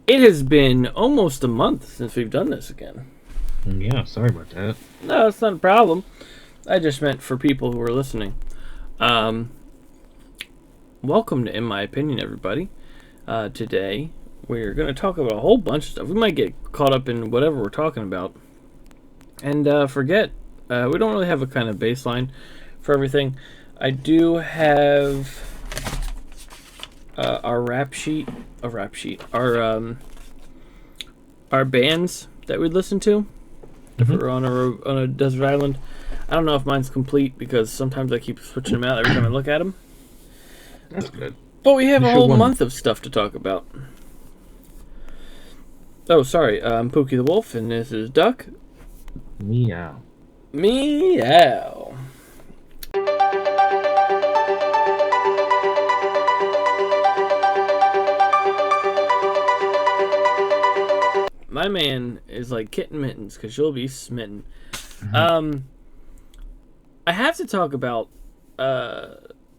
It has been almost a month since we've done this again. Yeah, sorry about that. No, it's not a problem. I just meant for people who are listening. Welcome to In My Opinion, everybody. Today, we're going to talk about a whole bunch of stuff. We might get caught up in whatever we're talking about. And forget, we don't really have a kind of baseline for everything. I do have our rap sheet, our bands that we'd listen to if we're on a desert island. I don't know if mine's complete because sometimes I keep switching them out every time I look at them. That's good. But we have a whole month of stuff to talk about. Oh, sorry. I'm Pookie the Wolf, and this is Duck. Meow. Meow. My man is like kitten mittens because you'll be smitten. I have to talk about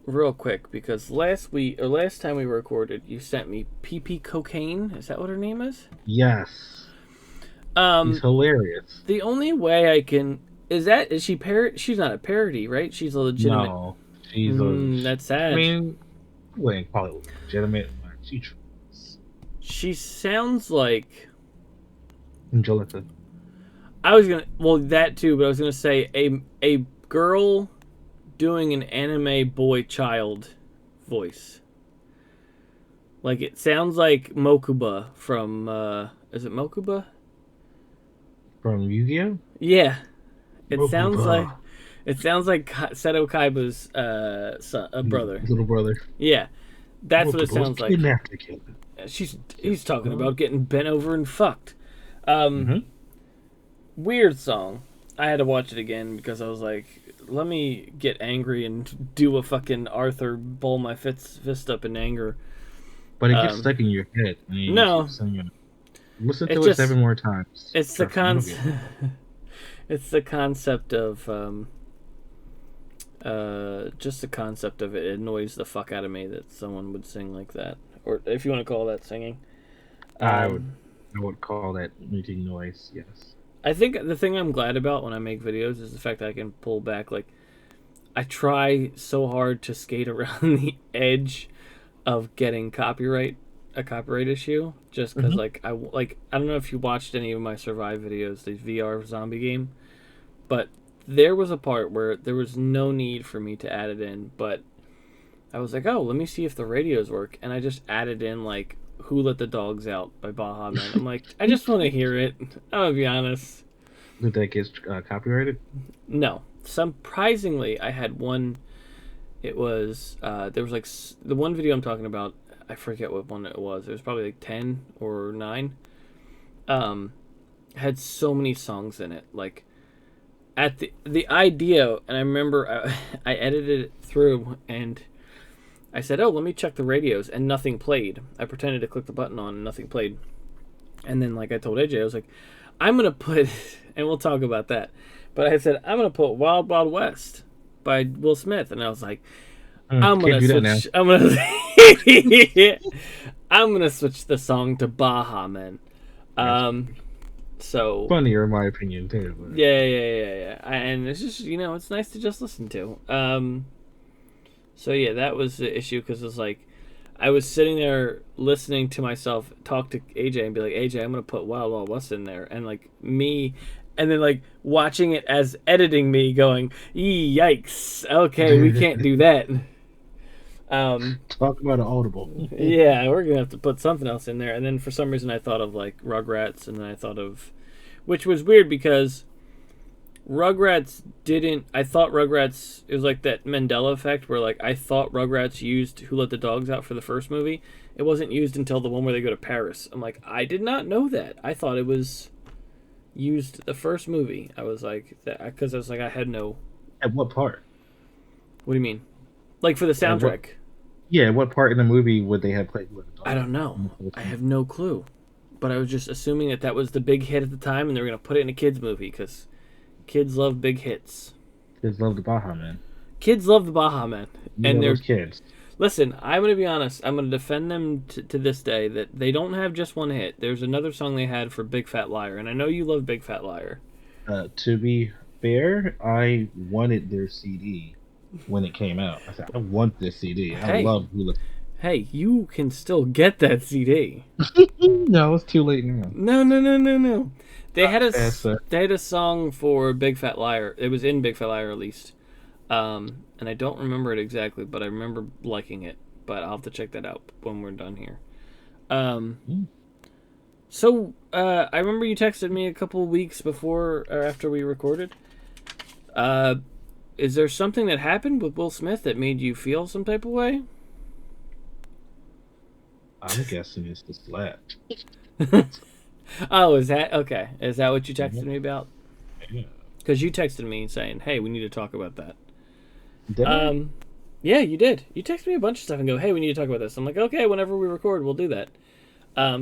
real quick because last time we recorded, you sent me PP Cocaine. Is that what her name is? Yes. He's hilarious. The only way I can is she She's not a parody, right? She's a legitimate. No, she's that's sad. I mean, I wouldn't call it legitimate. She sounds like Angelica. that too, but I was gonna say a girl doing an anime boy child voice. Like it sounds like Mokuba from is it Mokuba? From Yu-Gi-Oh? Yeah. It Mokuba. sounds like Seto Kaiba's brother. Little brother. Yeah. That's Mokuba what it sounds like. He's talking about getting bent over and fucked. Weird song. I had to watch it again because I was like, let me get angry and do a fucking Arthur ball my fist up in anger. But it gets stuck in your head. No. Listen to it 7 more times. It's the concept. It's the concept of just the concept of it. It annoys the fuck out of me that someone would sing like that, or if you want to call that singing. I would call that making noise. Yes. I think the thing I'm glad about when I make videos is the fact that I can pull back. Like, I try so hard to skate around the edge of getting a copyright issue, just because I don't know if you watched any of my Survive videos, the VR zombie game, but there was a part where there was no need for me to add it in, but I was like, oh, let me see if the radios work, and I just added in like Who Let the Dogs Out by Baha, man. I'm like, I just want to hear it. I'm gonna be honest. Did that get copyrighted? No. Surprisingly, I had one. It was there was like the one video I'm talking about. I forget what one it was. It was probably like 10 or 9. Had so many songs in it. Like at the idea, and I remember I edited it through and I said, oh, let me check the radios, and nothing played. I pretended to click the button on and nothing played. And then like I told AJ, I was like, I'm going to put, and we'll talk about that, but I said, I'm going to put Wild Wild West by Will Smith. And I was like, I'm going to switch the song to Baha, man. So funnier in my opinion too. But. Yeah. And it's just, it's nice to just listen to. So yeah, that was the issue because it was like I was sitting there listening to myself talk to AJ and be like, AJ, I'm gonna put Wild Wild West in there, and like me, and then like watching it as editing me going, yikes, okay, we can't do that. Talk about an audible. Yeah, we're gonna have to put something else in there. And then for some reason I thought of like Rugrats, and then I thought of, which was weird because Rugrats didn't. I thought Rugrats. It was like that Mandela effect where like I thought Rugrats used Who Let the Dogs Out for the first movie. It wasn't used until the one where they go to Paris. I'm like, I did not know that. I thought it was used the first movie. I was like, because I was like, I had no. At what part? What do you mean? Like for the soundtrack? What part in the movie would they have played Who Let the Dogs Out? I don't know. I have no clue. But I was just assuming that was the big hit at the time, and they were gonna put it in a kids movie because kids love big hits. Kids love the Baha Man. Kids love the Baha Man, and those kids. Listen, I'm gonna be honest. I'm gonna defend them to this day that they don't have just one hit. There's another song they had for Big Fat Liar, and I know you love Big Fat Liar. To be fair, I wanted their CD when it came out. I said, I want this CD. I Hey, love Hula. hey, you can still get that CD. No, it's too late now. No. They had a Yes, sir. they had a song for Big Fat Liar. It was in Big Fat Liar at least, and I don't remember it exactly, but I remember liking it. But I'll have to check that out when we're done here. So I remember you texted me a couple weeks before or after we recorded. Is there something that happened with Will Smith that made you feel some type of way? I'm guessing it's the slap. Oh, is that okay? Is that what you texted me about? Yeah. Because you texted me saying, "Hey, we need to talk about that." Did I? Yeah, you did. You texted me a bunch of stuff and go, "Hey, we need to talk about this." I'm like, "Okay, whenever we record, we'll do that."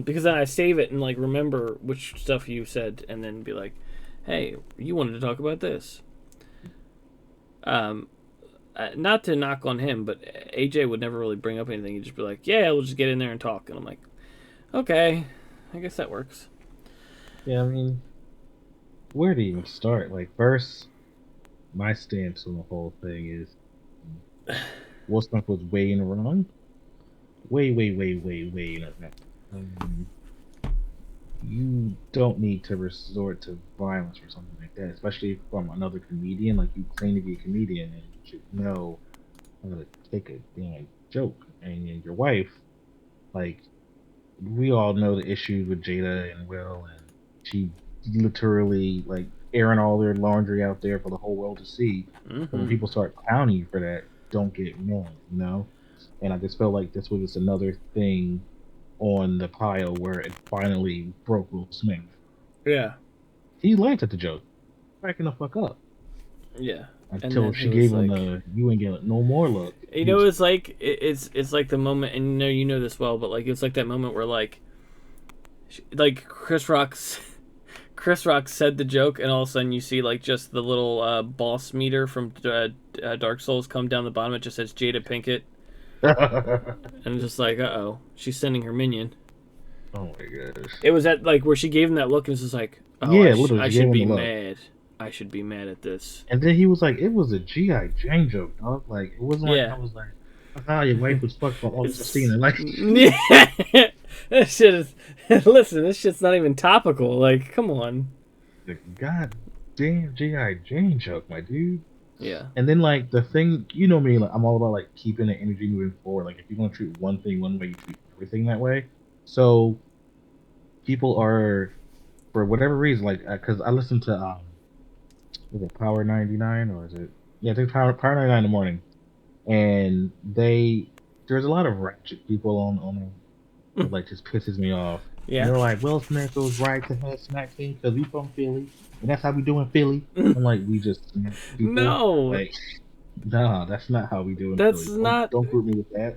Because then I save it and like remember which stuff you said, and then be like, "Hey, you wanted to talk about this." Not to knock on him, but AJ would never really bring up anything. He'd just be like, "Yeah, we'll just get in there and talk." And I'm like, "Okay, I guess that works." Yeah, I mean, where do you even start? Like, first, my stance on the whole thing is Will Smith was way in the wrong. Way in the wrong. You don't need to resort to violence or something like that, especially from another comedian. Like, you claim to be a comedian and you should know how to take a damn joke. And your wife, like, we all know the issues with Jada and Will, and she literally, like, airing all their laundry out there for the whole world to see. But when people start clowning you for that, don't get mad, you know? And I just felt like this was just another thing on the pile where it finally broke Will Smith. Yeah. He laughed at the joke, cracking the fuck up. Yeah. Until she gave him the "you ain't getting no more" look. You know, it's like it's like the moment, and you know this well, but like it's like that moment where like Chris Rock said the joke, and all of a sudden you see like just the little boss meter from Dark Souls come down the bottom. It just says Jada Pinkett, and just like, uh-oh, she's sending her minion. Oh my gosh! It was at like where she gave him that look, and it's just like, oh, yeah, I should be mad. I should be mad at this. And then he was like, it was a G.I. Jane joke, dog. Like, it wasn't like, I was like, oh, your wife was fucked by all Christina. Like, this shit is, listen, this shit's not even topical. Like, come on. The goddamn G.I. Jane joke, my dude. Yeah. And then, like, the thing, you know me, like, I'm all about, like, keeping the energy moving forward. Like, if you're going to treat one thing one way, you treat everything that way. So, people are, for whatever reason, like, because I listened to, was it Power 99 or is it? Yeah, I think Power 99 in the morning. And there's a lot of ratchet people on it, like, just pisses me off. Yeah. And they're like, Will Smith was right to have smack him because we from Philly, and that's how we do in Philly. I'm like, we just smack people. No. Like, nah, that's not how we do in that's Philly. Not. Don't group me with that.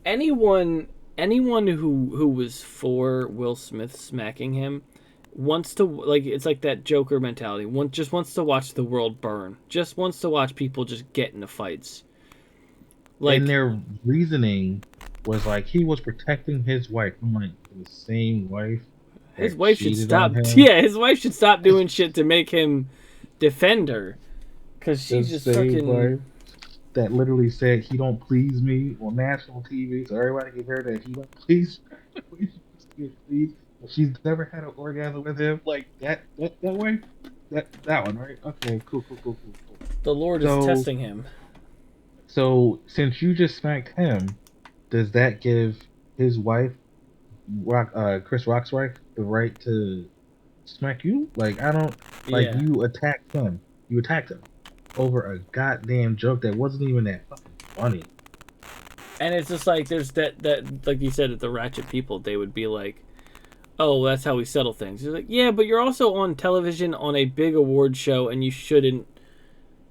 Anyone who was for Will Smith smacking him wants to, like, it's like that Joker mentality. Just wants to watch the world burn. Just wants to watch people just get into fights. Like, and their reasoning was like he was protecting his wife. I'm like, the same wife. His wife should stop. Yeah, his wife should stop doing shit to make him defend her, because she's just fucking. Wife that literally said he don't please me on national TV, so everybody can hear that he don't please. Please. She's never had an orgasm with him, like that way. That one, right? Okay, cool. The Lord is testing him. So since you just smacked him, does that give his wife, Chris Rock's wife, the right to smack you? Like, I don't. Like, you attacked him. You attacked him over a goddamn joke that wasn't even that fucking funny. And it's just like there's that like you said, the ratchet people, they would be like, oh, that's how we settle things. He's like, yeah, but you're also on television on a big award show, and you shouldn't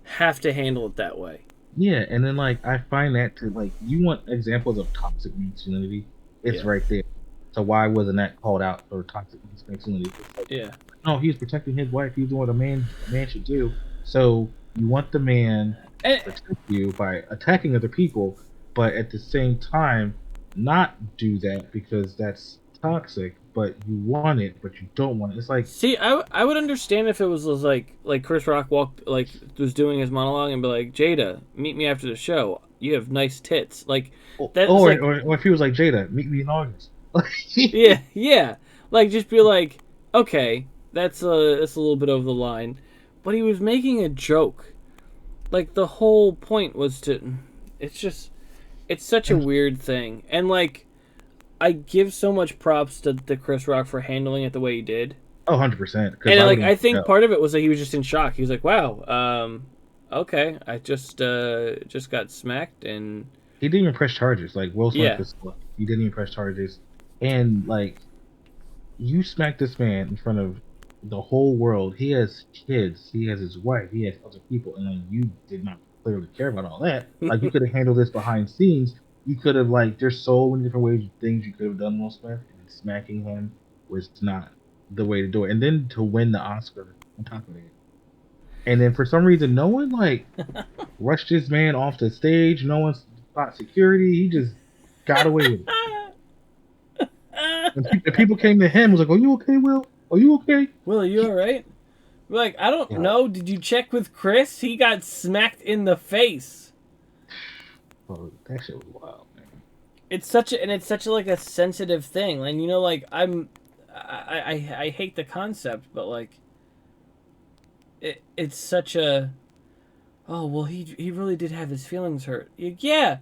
have to handle it that way. Yeah, and then, like, I find that to, like, you want examples of toxic masculinity, it's right there. So why wasn't that called out for toxic masculinity? Like, no, he was protecting his wife. He was doing what a man should do. So you want the man to protect you by attacking other people, but at the same time, not do that because that's toxic. But you want it, but you don't want it. It's like, See, I would understand if it was like Chris Rock was doing his monologue and be like, Jada, meet me after the show. You have nice tits. Like that's like or if he was like, Jada, meet me in August. yeah, yeah. Like just be like, okay, that's a little bit over the line. But he was making a joke. Like the whole point was to it's such a weird thing. And like I give so much props to Chris Rock for handling it the way he did. Oh, 100%. Because And I like wouldn't I think know. part of it was that he was just in shock. He was like, "Wow, okay, I just got smacked." And He didn't even press charges. Like Will Smith yeah, is, he didn't even press charges, and like you smacked this man in front of the whole world. He has kids. He has his wife. He has other people, and like you did not clearly care about all that. Like you could have handled this behind scenes. You could have like there's so many different ways things you could have done, Will Smith, and smacking him was not the way to do it. And then to win the Oscar on top of it, and then for some reason, no one like rushed this man off the stage. No one fought security. He just got away with it. And people came to him was like, "Are you okay, Will? Are you okay?" Will, are you all right? Like I don't Yeah, know. Did you check with Chris? He got smacked in the face. oh, that shit was wild, man. It's such a, like a sensitive thing. And you know, like I hate the concept, but like it's such a oh well he really did have his feelings hurt. Yeah,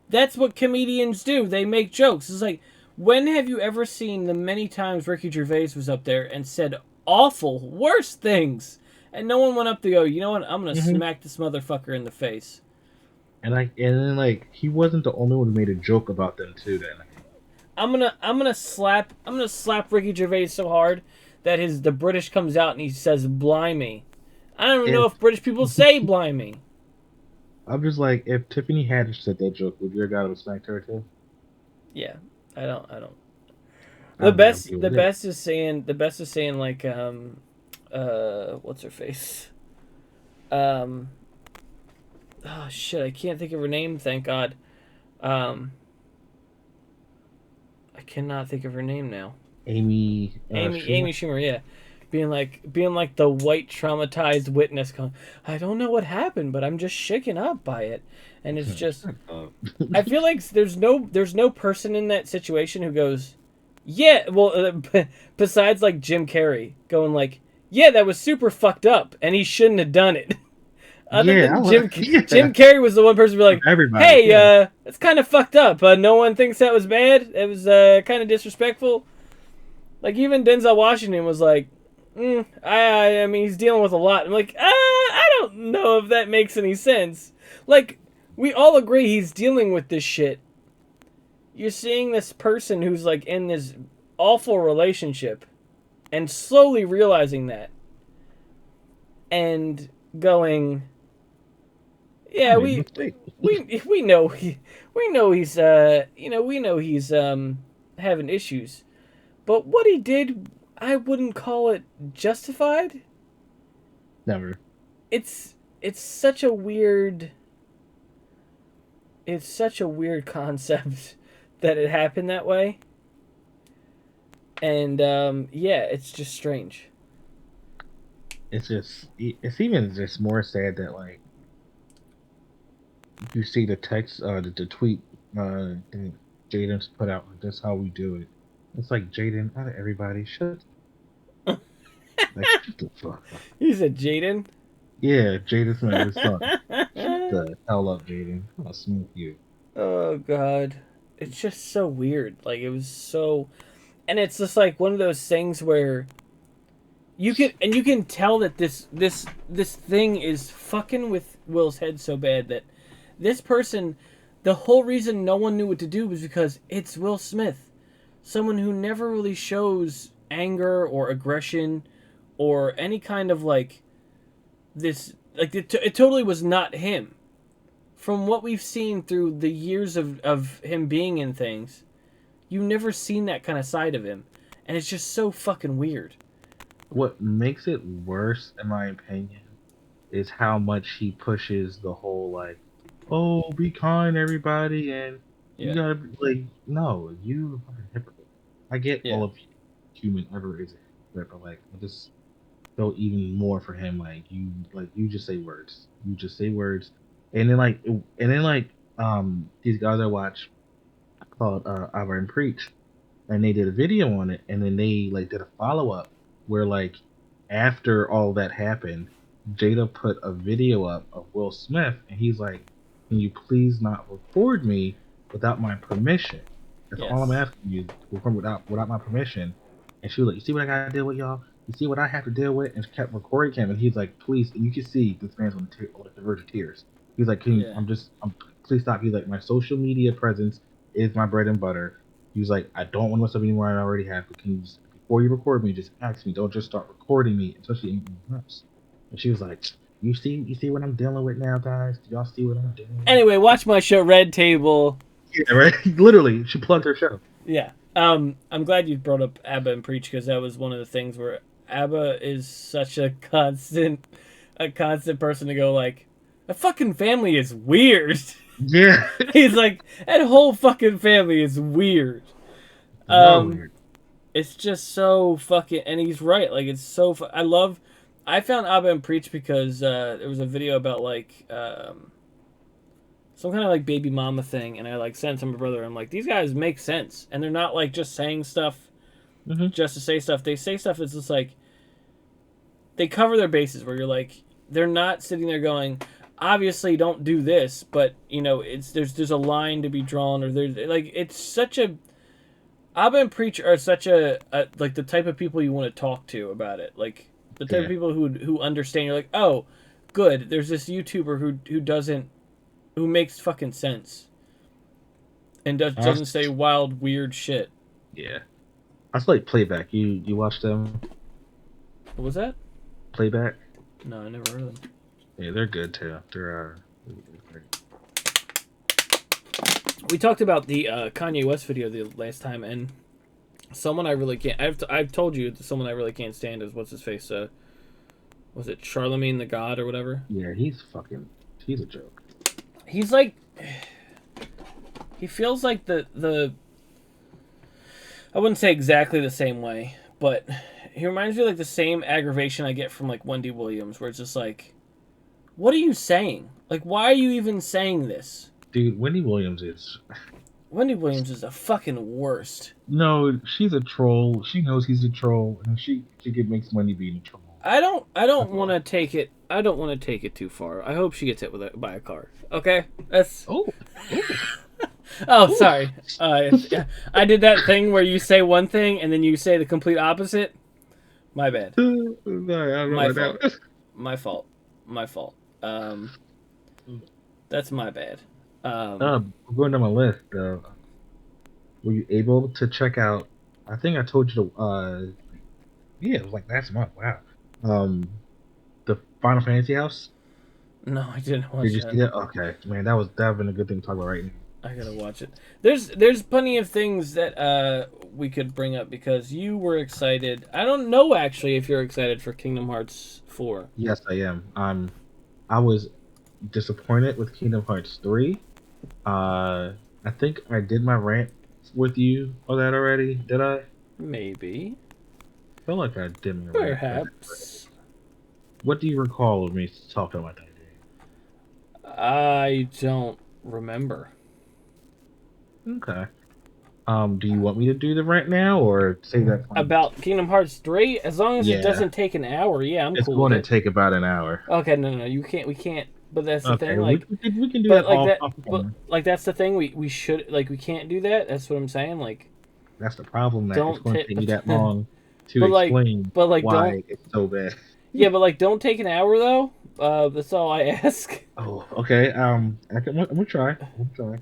that's what comedians do. They make jokes. It's like when have you ever seen the many times Ricky Gervais was up there and said awful, worse things, and no one went up to go, you know what? I'm gonna Mm-hmm. smack this motherfucker in the face. And then like he wasn't the only one who made a joke about them too. That night. I'm gonna slap Ricky Gervais so hard that the British comes out and he says blimey. I don't even know If if British people say blimey. I'm just like, if Tiffany Haddish said that joke, would your guy have smacked her too? Yeah, I don't. I don't think I'm The doing it. best is saying like what's her face? Um oh shit, I can't think of her name, thank God. Um I cannot think of her name now. Amy Amy Schumer. Schumer, yeah. Being like the white traumatized witness going, I don't know what happened, but I'm just shaken up by it. And it's just Shut up. I feel like there's no person in that situation who goes, yeah, well besides like Jim Carrey going like, yeah, that was super fucked up and he shouldn't have done it. Other Yeah, than yeah. Jim Carrey was the one person who be like, Everybody, "Hey, yeah. it's kind of fucked up. No one thinks that was bad. It was kind of disrespectful." Like even Denzel Washington was like, I mean, he's dealing with a lot. I'm like, I don't know if that makes any sense. Like, we all agree he's dealing with this shit. You're seeing this person who's like in this awful relationship and slowly realizing that and going, I yeah, made a mistake. we know we know he's we know he's having issues. But what he did, I wouldn't call it justified. Never. It's such a weird concept that it happened that way. And yeah, it's just strange. It's even just more sad that like you see the text, the tweet, and Jaden's put out. Like, that's how we do it. It's like Jaden, out of everybody, shut the fuck up. He's a Jaden. Yeah, Jaden Smith's son. Shut the hell up, Jaden. I'll smoke you. Oh god. It's just so weird. Like it was so and it's just like one of those things where you can tell that this thing is fucking with Will's head so bad that this person the whole reason no one knew what to do was because it's Will Smith. Someone who never really shows anger or aggression or any kind of like this like it totally was not him. From what we've seen through the years of him being in things, you've never seen that kind of side of him. And it's just so fucking weird. What makes it worse, in my opinion, is how much he pushes the whole like oh, be kind, everybody, and you Yeah, gotta be like, no, you are a hypocrite. I get yeah, all of human ever is a hypocrite, but like, I just felt even more for him. Like you just say words, you just say words, and then like, these guys I watch called Ava and Preach, and they did a video on it, and then they like did a follow up where like after all that happened, Jada put a video up of Will Smith, and he's like, "Can you please not record me without my permission? That's all I'm yes, asking you, to record without my permission." And she was like, "You see what I gotta deal with, y'all? You see what I have to deal with?" And she kept recording him, and he's like, "Please," and you can see this man's on the verge of tears. He's like, "Can you, yeah. please stop." He's like, "My social media presence is my bread and butter." He was like, "I don't want to mess up anymore I already have, but can you just, before you record me, just ask me. Don't just start recording me, especially in my house." And she was like, you see what I'm dealing with now, guys? Do y'all see what I'm dealing with?" Anyway, watch my show Red Table. Yeah, right. Literally, she plugged her show. Yeah. I'm glad you brought up ABBA and Preach because that was one of the things where ABBA is such a constant person to go like, a fucking family is weird. Yeah, He's like, that whole fucking family is weird. they are Um, weird. it's just so fucking, and he's right. Like, it's so. I found ABBA and Preach because there was a video about like some kind of like baby mama thing, and I like sent it to my brother. I'm like, these guys make sense, and they're not like just saying stuff Hmm. just to say stuff. They say stuff that's just like they cover their bases. Where you're like, they're not sitting there going, obviously don't do this, but you know, it's there's a line to be drawn, or there's like it's such a Abba and Preach are such a like the type of people you want to talk to about it, like the type of Yeah, people who understand. You're like, oh, good. There's this YouTuber who doesn't who makes fucking sense and I doesn't say wild weird shit. yeah. I still like Playback. You watch them What was that? Playback? No, I never heard of them. Yeah, they're good too. They're great. We talked about the Kanye West video the last time, and someone I really can't. I've told you someone I really can't stand is what's his face. Was it Charlemagne the God or whatever? Yeah, he's a joke. He's like, he feels like the. I wouldn't say exactly the same way, but he reminds me of like the same aggravation I get from like Wendy Williams, where it's just like, what are you saying? Like, why are you even saying this? Dude, Wendy Williams is Wendy Williams is the fucking worst. no, she's a troll. She knows he's a troll, and she makes money being a troll. I don't That's want all. to take it. I don't want to take it too far. I hope she gets hit by a car. Okay, that's. Oh, oh, Oh, oh. sorry. I did that thing where you say one thing and then you say the complete opposite. My bad. Sorry, I don't know My about fault. that. My fault. My fault. That's my bad. Uh, Going down my list. Were you able to check out? I think I told you to. Yeah, it was like last month. Wow. Um, the Final Fantasy house. No, I didn't Did watch you that. see that? Okay, man, that would been a good thing to talk about right now. I gotta watch it. There's plenty of things that we could bring up because you were excited. I don't know actually if you're excited for Kingdom Hearts 4. Yes, I am. I was disappointed with Kingdom Hearts 3. I think I did my rant with you on that already. Did I? Maybe. I feel like I did my rant for that. Perhaps. What do you recall of me talking about that I don't remember. game? Okay. Do you want me to do the rant now or save that for next About week? Kingdom Hearts 3, as long as it Yeah, doesn't take an hour, yeah, I'm it's cool with going to it. take about an hour. Okay, no, you can't, we can't. But that's the Okay, thing, like, we can do but that like that, off but camera. like that's the thing. We should like we can't do that. That's what I'm saying. Like, That's the problem. That it's don't going to take, take me that long to but like, explain but like don't, why it's so bad. yeah, but like don't take an hour though. That's all I ask. Oh, okay. I'm gonna try. I'm gonna try.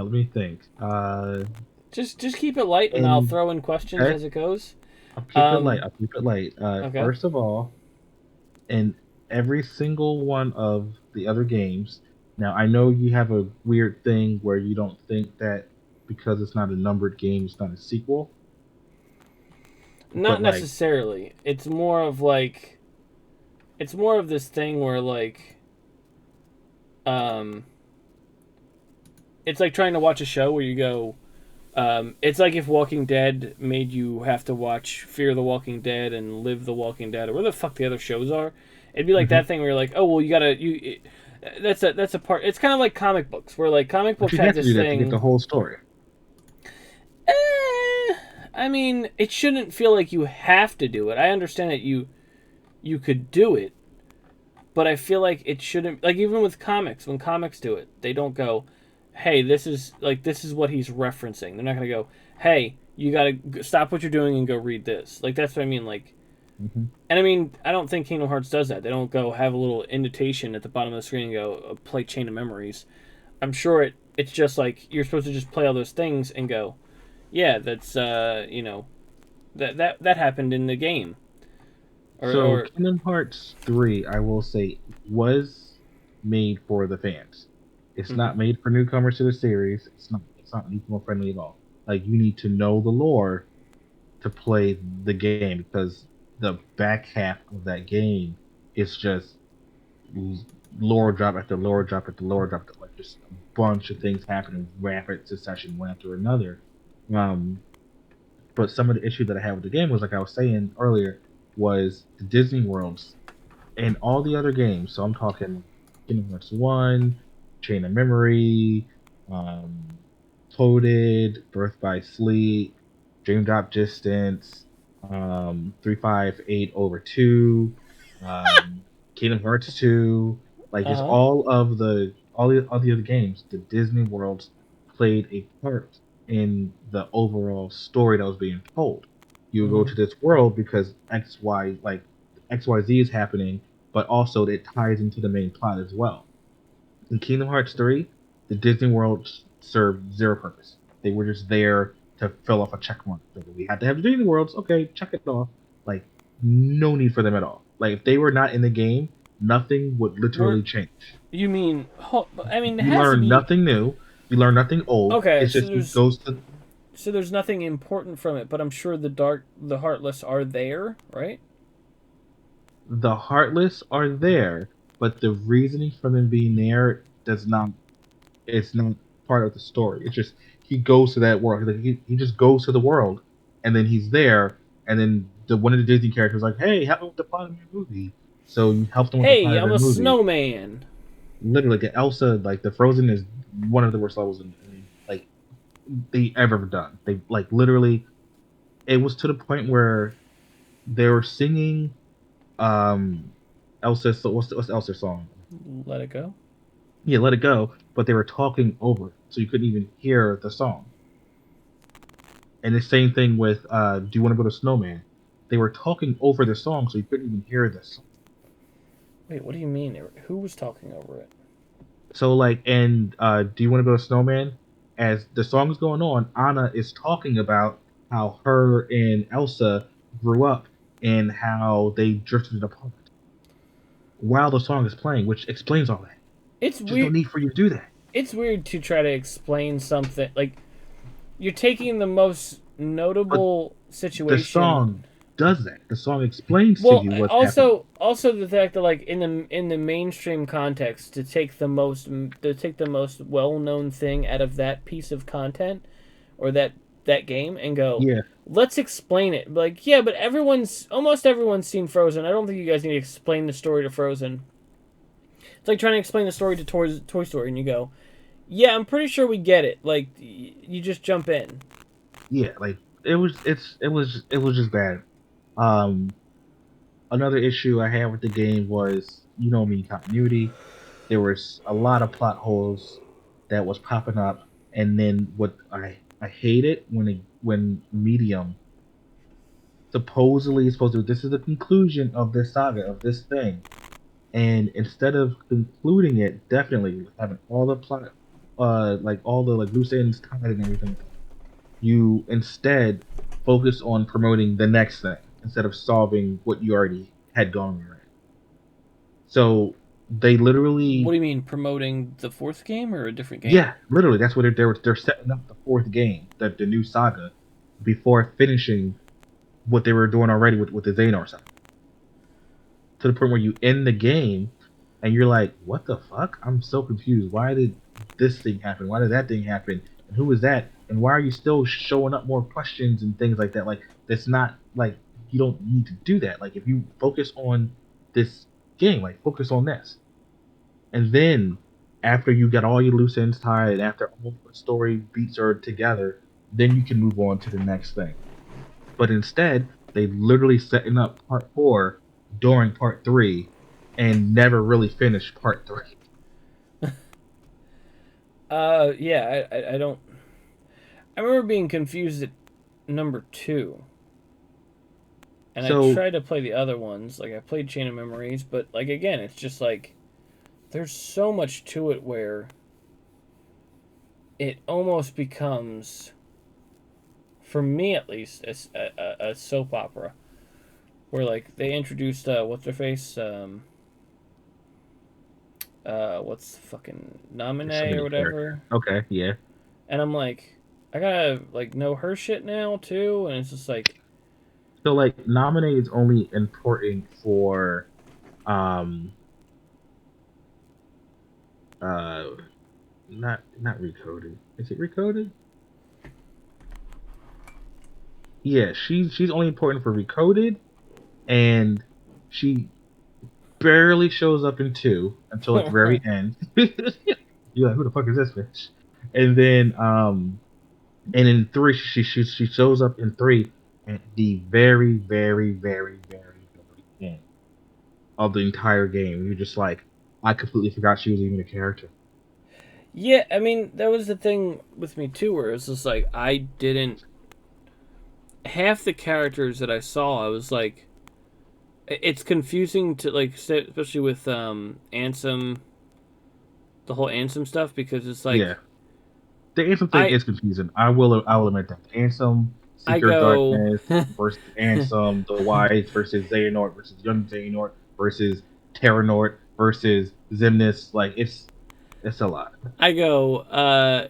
Let me think. Just keep it light, and I'll And throw in questions okay, as it goes. I'll keep it light. Um, I'll keep it light. okay. First of all, in every single one of the other games. Now, I know you have a weird thing where you don't think that because it's not a numbered game, it's not a sequel. Not But like, necessarily. It's more of like, it's more of this thing where like, um, it's like trying to watch a show where you go. It's like if Walking Dead made you have to watch Fear the Walking Dead and Live the Walking Dead, or where the fuck the other shows are. It'd be like Hmm. that thing where you're like, oh well, you gotta you. That's a part. It's kind of like comic books, where like comic But books you have have to do this that to get the thing. whole story. I mean, it shouldn't feel like you have to do it. I understand that you could do it, but I feel like it shouldn't. Like even with comics, when comics do it, they don't go, "Hey, this is what he's referencing." They're not gonna go, "Hey, you gotta stop what you're doing and go read this." Like that's what I mean. Like, Hmm. and I mean, I don't think Kingdom Hearts does that. They don't go have a little indentation at the bottom of the screen and go play Chain of Memories. I'm sure it's just like you're supposed to just play all those things and go, "Yeah, that's that happened in the game." So Or Kingdom Hearts 3, I will say, was made for the fans. It's mm-hmm, not made for newcomers to the series. It's not newcomer friendly at all. Like you need to know the lore to play the game because the back half of that game is just lore drop after lore drop after lore drop, like just a bunch of things happening rapid succession one after another. Um, but some of the issue that I had with the game was like I was saying earlier was the Disney worlds and all the other games. So I'm talking Kingdom Hearts 1, Chain of Memory, um, Coded, Birth by Sleep, Dream Drop Distance, 358 over 2, Kingdom Hearts 2, like uh just huh, all the other games, the Disney worlds played a part in the overall story that was being told. You go mm-hmm. to this world because XYZ is happening, but also it ties into the main plot as well. In Kingdom Hearts 3, the Disney World served zero purpose. They were just there to fill off a check mark. So we had to have the Disney Worlds. Okay, check it off. Like, no need for them at all. Like, if they were not in the game, nothing would We're literally change. you mean? I mean, it You has to learn be nothing new. You learn nothing old. okay. It's just it goes to So there's nothing important from it, but I'm sure the heartless are there, right? the Heartless are there, but the reasoning for them being there does not it's not part of the story. It's just he goes to that world. Like, he just goes to the world, and then he's there, and then one of the Disney characters is like, "Hey, help me with the plot of your movie." So you help them with the plot Hey, of I'm their a movie. snowman. Literally, like Elsa, like the Frozen is one of the worst levels like they ever done. They like literally, it was to the point where they were singing Elsa's what's Elsa's song? Let it go. Yeah, Let It Go, but they were talking over it, so you couldn't even hear the song. And the same thing with "Do You Want to Build a Snowman?" They were talking over the song, so you couldn't even hear the song. Wait, what do you mean? Who was talking over it? So like, and "Do You Want to Build a Snowman?" As the song is going on, Anna is talking about how her and Elsa grew up and how they drifted apart while the song is playing, which explains all that. It's There's no weird. need for you to do that. It's weird to try to explain something like you're taking the most But notable the situation. song does that. The song explains to Well, you what's happening. also the fact that like in the mainstream context to take the most well known thing out of that piece of content or that game and go, Yeah, let's explain it. Like, yeah, but almost everyone's seen Frozen. I don't think you guys need to explain the story to Frozen. It's like trying to explain the story to Toy Story, and you go, yeah, I'm pretty sure we get it. Like, you just jump in. yeah. Like it was just bad. Um, Another issue I had with the game was, me, continuity. There was a lot of plot holes that was popping up, and then what I hated when Medium supposedly is supposed to. This is the conclusion of this saga of this thing, and instead of concluding it, definitely having all the plot, like all the like loose ends tied and everything, you instead focus on promoting the next thing instead of solving what you already had going on. So they What do literally, you mean promoting the fourth game or a different game? yeah, literally, that's what they're setting up the fourth game, the new saga, before finishing what they were doing already with the Xehanort saga. To the point where you end the game and you're like, what the fuck? I'm so confused. Why did this thing happen? Why did that thing happen? And who was that? And why are you still showing up more questions and things like that? Like that's not like you don't need to do that. Like if you focus on this game, like focus on this, and then after you got all your loose ends tied, and after all the story beats are together, then you can move on to the next thing. But instead, they literally setting up part 4 during part 3, and never really finished part 3. Yeah, I don't. I remember being confused at number 2, and I So tried to play the other ones. Like I played Chain of Memories, but like again, it's just like there's so much to it where it almost becomes, for me at least, a soap opera where like they introduced what's her face, what's fucking there's so Nominee or many whatever, characters. Okay, yeah. and I'm like, I gotta like know her shit now too, and it's just like, So like nominate is only important for um uh not recoded. Is it recoded? Yeah, she's only important for recoded, and she barely shows up in 2 until at the very end. You're like, who the fuck is this bitch? And then and in 3 she shows up in 3 at the very very very very very end of the entire game. You're just like, I completely forgot she was even a character. yeah, I mean that was the thing with me too, where it's just like I didn't half the characters that I saw, I was like, it's confusing to like, especially with Ansem, the whole Ansem stuff, because it's Yeah, like the Ansem thing I is confusing. I will admit that. Ansem, I Seeker of go, Darkness versus Ansem, the Wise versus Xehanort versus Young Xehanort versus Terranort versus Xemnas. Like it's a lot. I go,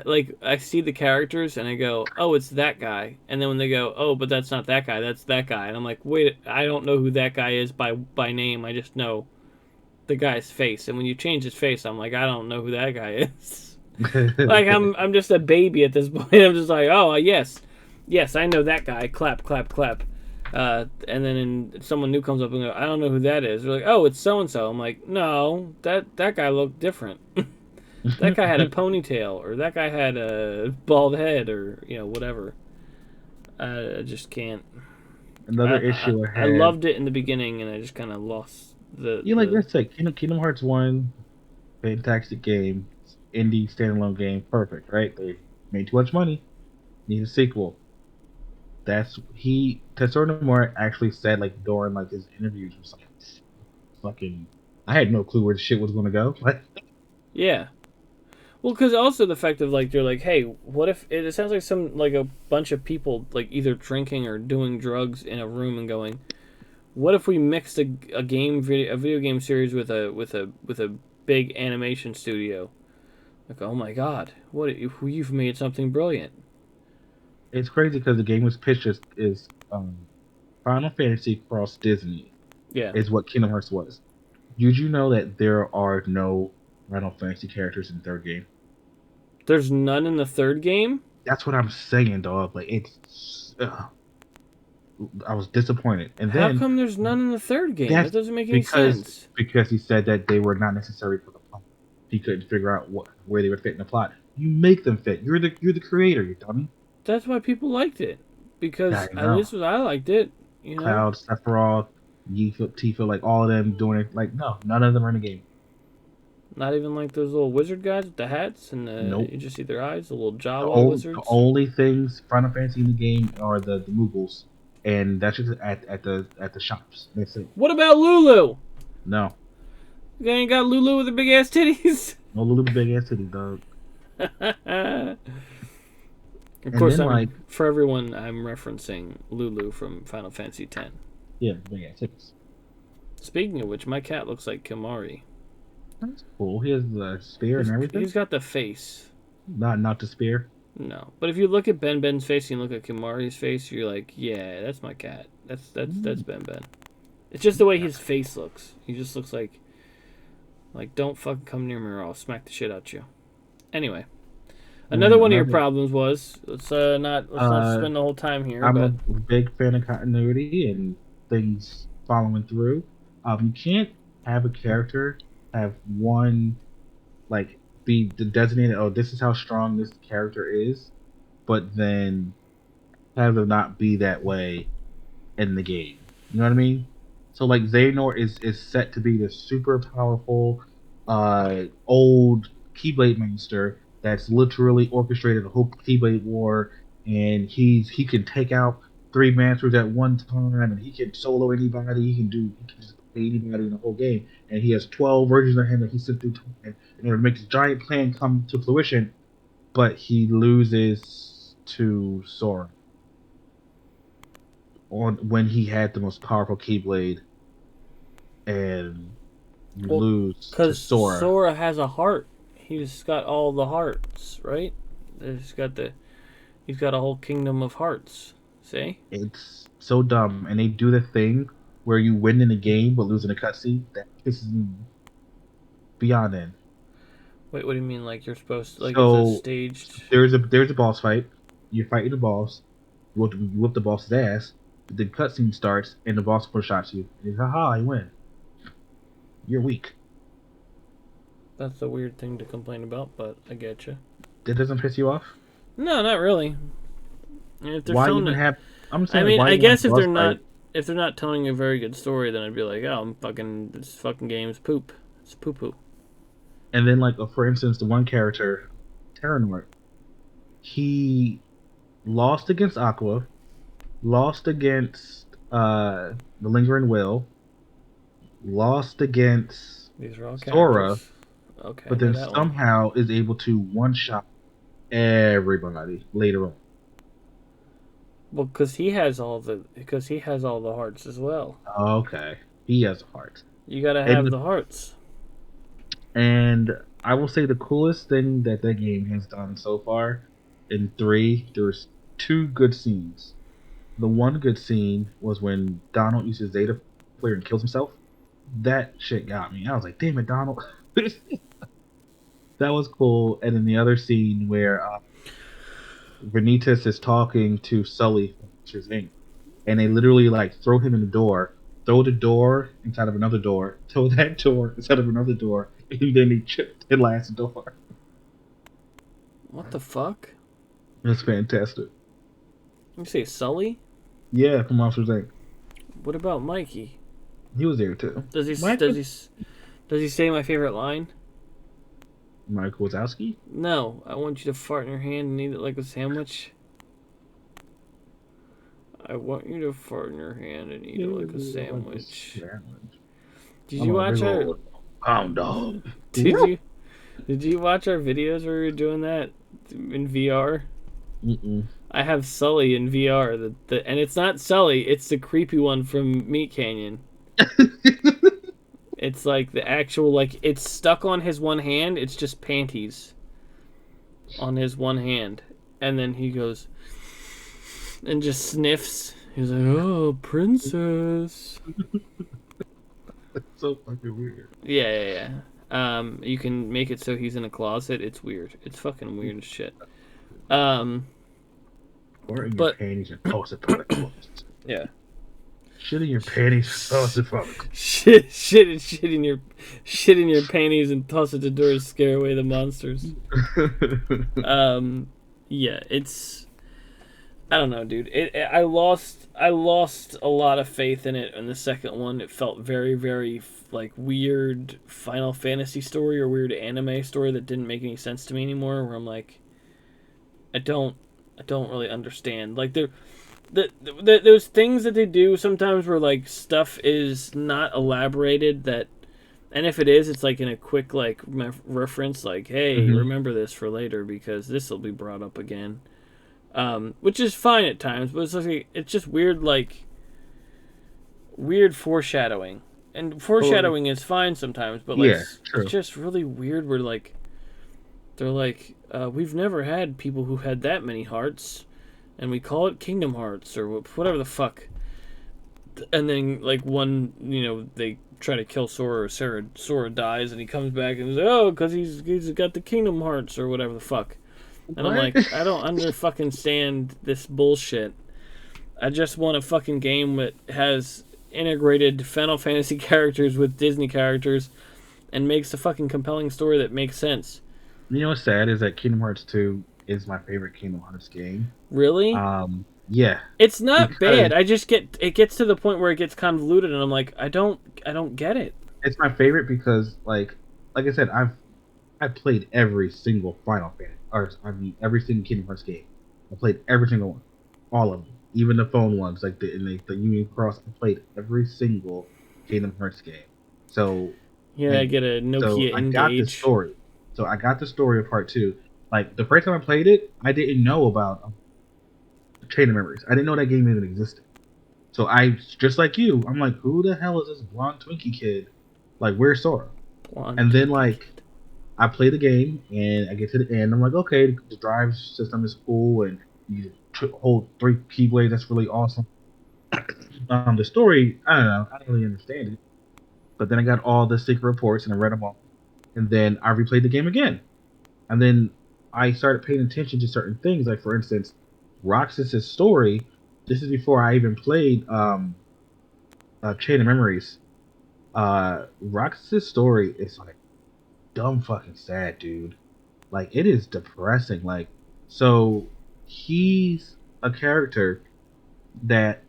like I see the characters and I go, oh, it's that guy, and then when they go, oh, but that's not that guy, that's that guy, and I'm like, wait, I don't know who that guy is by name. I just know the guy's face, and when you change his face, I'm like, I don't know who that guy is. Like I'm just a baby at this point. I'm just like, oh, yes, I know that guy. Clap, clap, clap. And then someone new comes up and go, I don't know who that is. They're like, oh, it's so and so. I'm like, no, that guy looked different. That guy had a ponytail, or that guy had a bald head, or whatever. I just can't. Another issue I I had. loved it in the beginning, and I just kind of lost Yeah, like the. let's say Kingdom Hearts 1, fantastic game, indie standalone game, perfect, right? They made too much money, need a sequel. That's he Tetsuya Nomura actually said like during like his interviews or something. Fucking, I had no clue where the shit was gonna go. Like, Yeah. Well, because also the fact of like they're like, hey, what if it sounds like some like a bunch of people like either drinking or doing drugs in a room and going, what if we mixed a video game series with a big animation studio? Like, oh my god, what if you've made something brilliant? it's crazy because the game was pitched as is Final Fantasy cross Disney Yeah, is what Kingdom Hearts was. Did you know that there are no Final Fantasy characters in the third game? there's none in the third game. That's what I'm saying, dog. Like I was disappointed, and How then come there's none in the third game? That that's doesn't make any because sense. because he said that they were not necessary for the plot. He couldn't figure out where they would fit in the plot. You make them fit. You're the creator, you dummy. That's why people liked it, Yeah, because I at least know. was I liked it. You know, Cloud, Sephiroth, Yifa, Tifa, like all of them doing it. Like no, none of them are in the game. not even like those little wizard guys with the hats and Nope. you just see their eyes, the little The Jawa only, the wizards. only things Final Fantasy in the game are the Moogles, and that's just at the shops. That's it. What about Lulu? No, You ain't got Lulu with the big ass titties. no little big ass city, dog. Of And course, then I'm like for everyone. I'm referencing Lulu from Final Fantasy X. yeah, big ass cities. Speaking of which, my cat looks like Kimari. That's cool. He has the spear and everything. He's got the face. Not the spear. No, but if you look at Ben's face and you look at Kimari's face, you're like, yeah, that's my cat. That's Mm. Ben. It's just the way his face looks. He just looks like Like, don't fucking come near me or I'll smack the shit out you. Anyway, another And one of your another, problems was let's not uh, spend the whole time here, I'm a but big fan of continuity and things following through. You can't have a character have one like be the designated. Oh, this is how strong this character is, but then have them not be that way in the game. You know what I mean? So like Xehanort is set to be the super powerful old Keyblade master that's literally orchestrated a whole Keyblade war, and he can take out three masters at one time, and he can solo anybody. He can just play anybody in the whole game, and he has 12 versions of him that he sent through time in order to make this giant plan come to fruition. But he loses to Sora on when he had the most powerful Keyblade, and you well, lose to because Sora. Sora has a heart. He's got all the hearts, right? He's got a whole kingdom of hearts. See? It's so dumb, and they do the thing where you win in a game but lose in a cutscene. That pisses me beyond end. Wait, what do you mean? Like you're supposed to, like it's a So staged? there's a boss fight. You're fighting the boss. You whoop the boss's ass. But the cutscene starts, and the boss push shots you. And he's, haha, I win. You're weak. That's a weird thing to complain about, but I get you. That doesn't piss you off. No, not really. If they're Why filling even it, have? I'm I saying, like, mean, why I even have guess a boss fight? if they're not telling a very good story, then I'd be like, oh, this fucking game's poop. It's poo poo. And then, like, for instance, the one character, Terranort, he lost against Aqua, lost against the Lingering Will, lost against These are all Sora, characters. Okay, I but know then that one. somehow is able to one shot everybody later on. Well, because he has all the hearts as well. Okay, he has a heart. You gotta have And the hearts. and I will say the coolest thing that game has done so far in three, there's two good scenes. The one good scene was when Donald uses Zeta Flare and kills himself. That shit got me. I was like, damn it, Donald. That was cool. And then the other scene where Vanitas is talking to Sully from Pictures Inc. And they literally like throw him in the door, throw the door inside of another door, throw that door inside of another door, and then they chip the last door. What the fuck? It's fantastic. You say Sully? Yeah, from Monsters Inc. What about Mikey? He was there too. Does he Mike, does he say my favorite line? Mike Wazowski? No, I want you to fart in your hand and eat it like a sandwich. I want you to fart in your hand and eat it like a sandwich. Did you watch our? Pound dog. Did you? Did you watch our videos where we were doing that in VR? Mm-mm. I have Sully in VR. And it's not Sully. It's the creepy one from Meat Canyon. It's like the actual it's stuck on his one hand. It's just panties on his one hand, and then he goes and just sniffs. He's like, "Oh, princess." That's so fucking weird. Yeah. You can make it so he's in a closet. It's weird. It's fucking weird as shit. Or in your But panties and toss it from the closet. yeah, Shit in your panties and toss it from the closet. shit in your panties and toss it to doors, scare away the monsters. Yeah, it's. I don't know, dude. I lost a lot of faith in it in the second one. It felt very, very like weird Final Fantasy story or weird anime story that didn't make any sense to me anymore. Where I'm like, I don't really understand. Like there's things that they do sometimes where like stuff is not elaborated that, and if it is, it's like in a quick like reference, like, hey, remember this for later because this will be brought up again. Which is fine at times, but it's just weird, like weird foreshadowing, and foreshadowing is fine sometimes, but like yeah, true. it's just really weird. Where like they're like, we've never had people who had that many hearts, and we call it Kingdom Hearts or whatever the fuck. and then like one, they try to kill Sora, or Sora dies, and he comes back and he's like, oh, because he's got the Kingdom Hearts or whatever the fuck. And I'm What? like, I don't under fucking stand this bullshit. I just want a fucking game that has integrated Final Fantasy characters with Disney characters and makes a fucking compelling story that makes sense. You know what's sad is that Kingdom Hearts 2 is my favorite Kingdom Hearts game. Really? Yeah, It's not because bad. I just it gets to the point where it gets convoluted, and I'm like, I don't get it. it's my favorite because like I said, I've played every single Final Fantasy, or I mean every single Kingdom Hearts game. I played every single one, all of them, even the phone ones, like the Union Cross. I played every single Kingdom Hearts game. So Yeah, I and get a so Nokia I got the Engage. story. So I got the story of part two. Like the first time I played it, I didn't know about Chain of Memories. I didn't know that game even existed. So I, just like you, I'm like, who the hell is this blonde Twinkie kid? Like, where's Sora? Blonde And then Twinkie like kid. I play the game and I get to the end. I'm like, okay, the drive system is cool and you hold three keyblades. That's really awesome. The story, I don't know, I don't really understand it. But then I got all the secret reports and I read them all. And then I replayed the game again. And then I started paying attention to certain things. Like for instance, Roxas's story. This is before I even played Chain of Memories. Roxas's story is like dumb fucking sad, dude. Like it is depressing. Like so he's a character that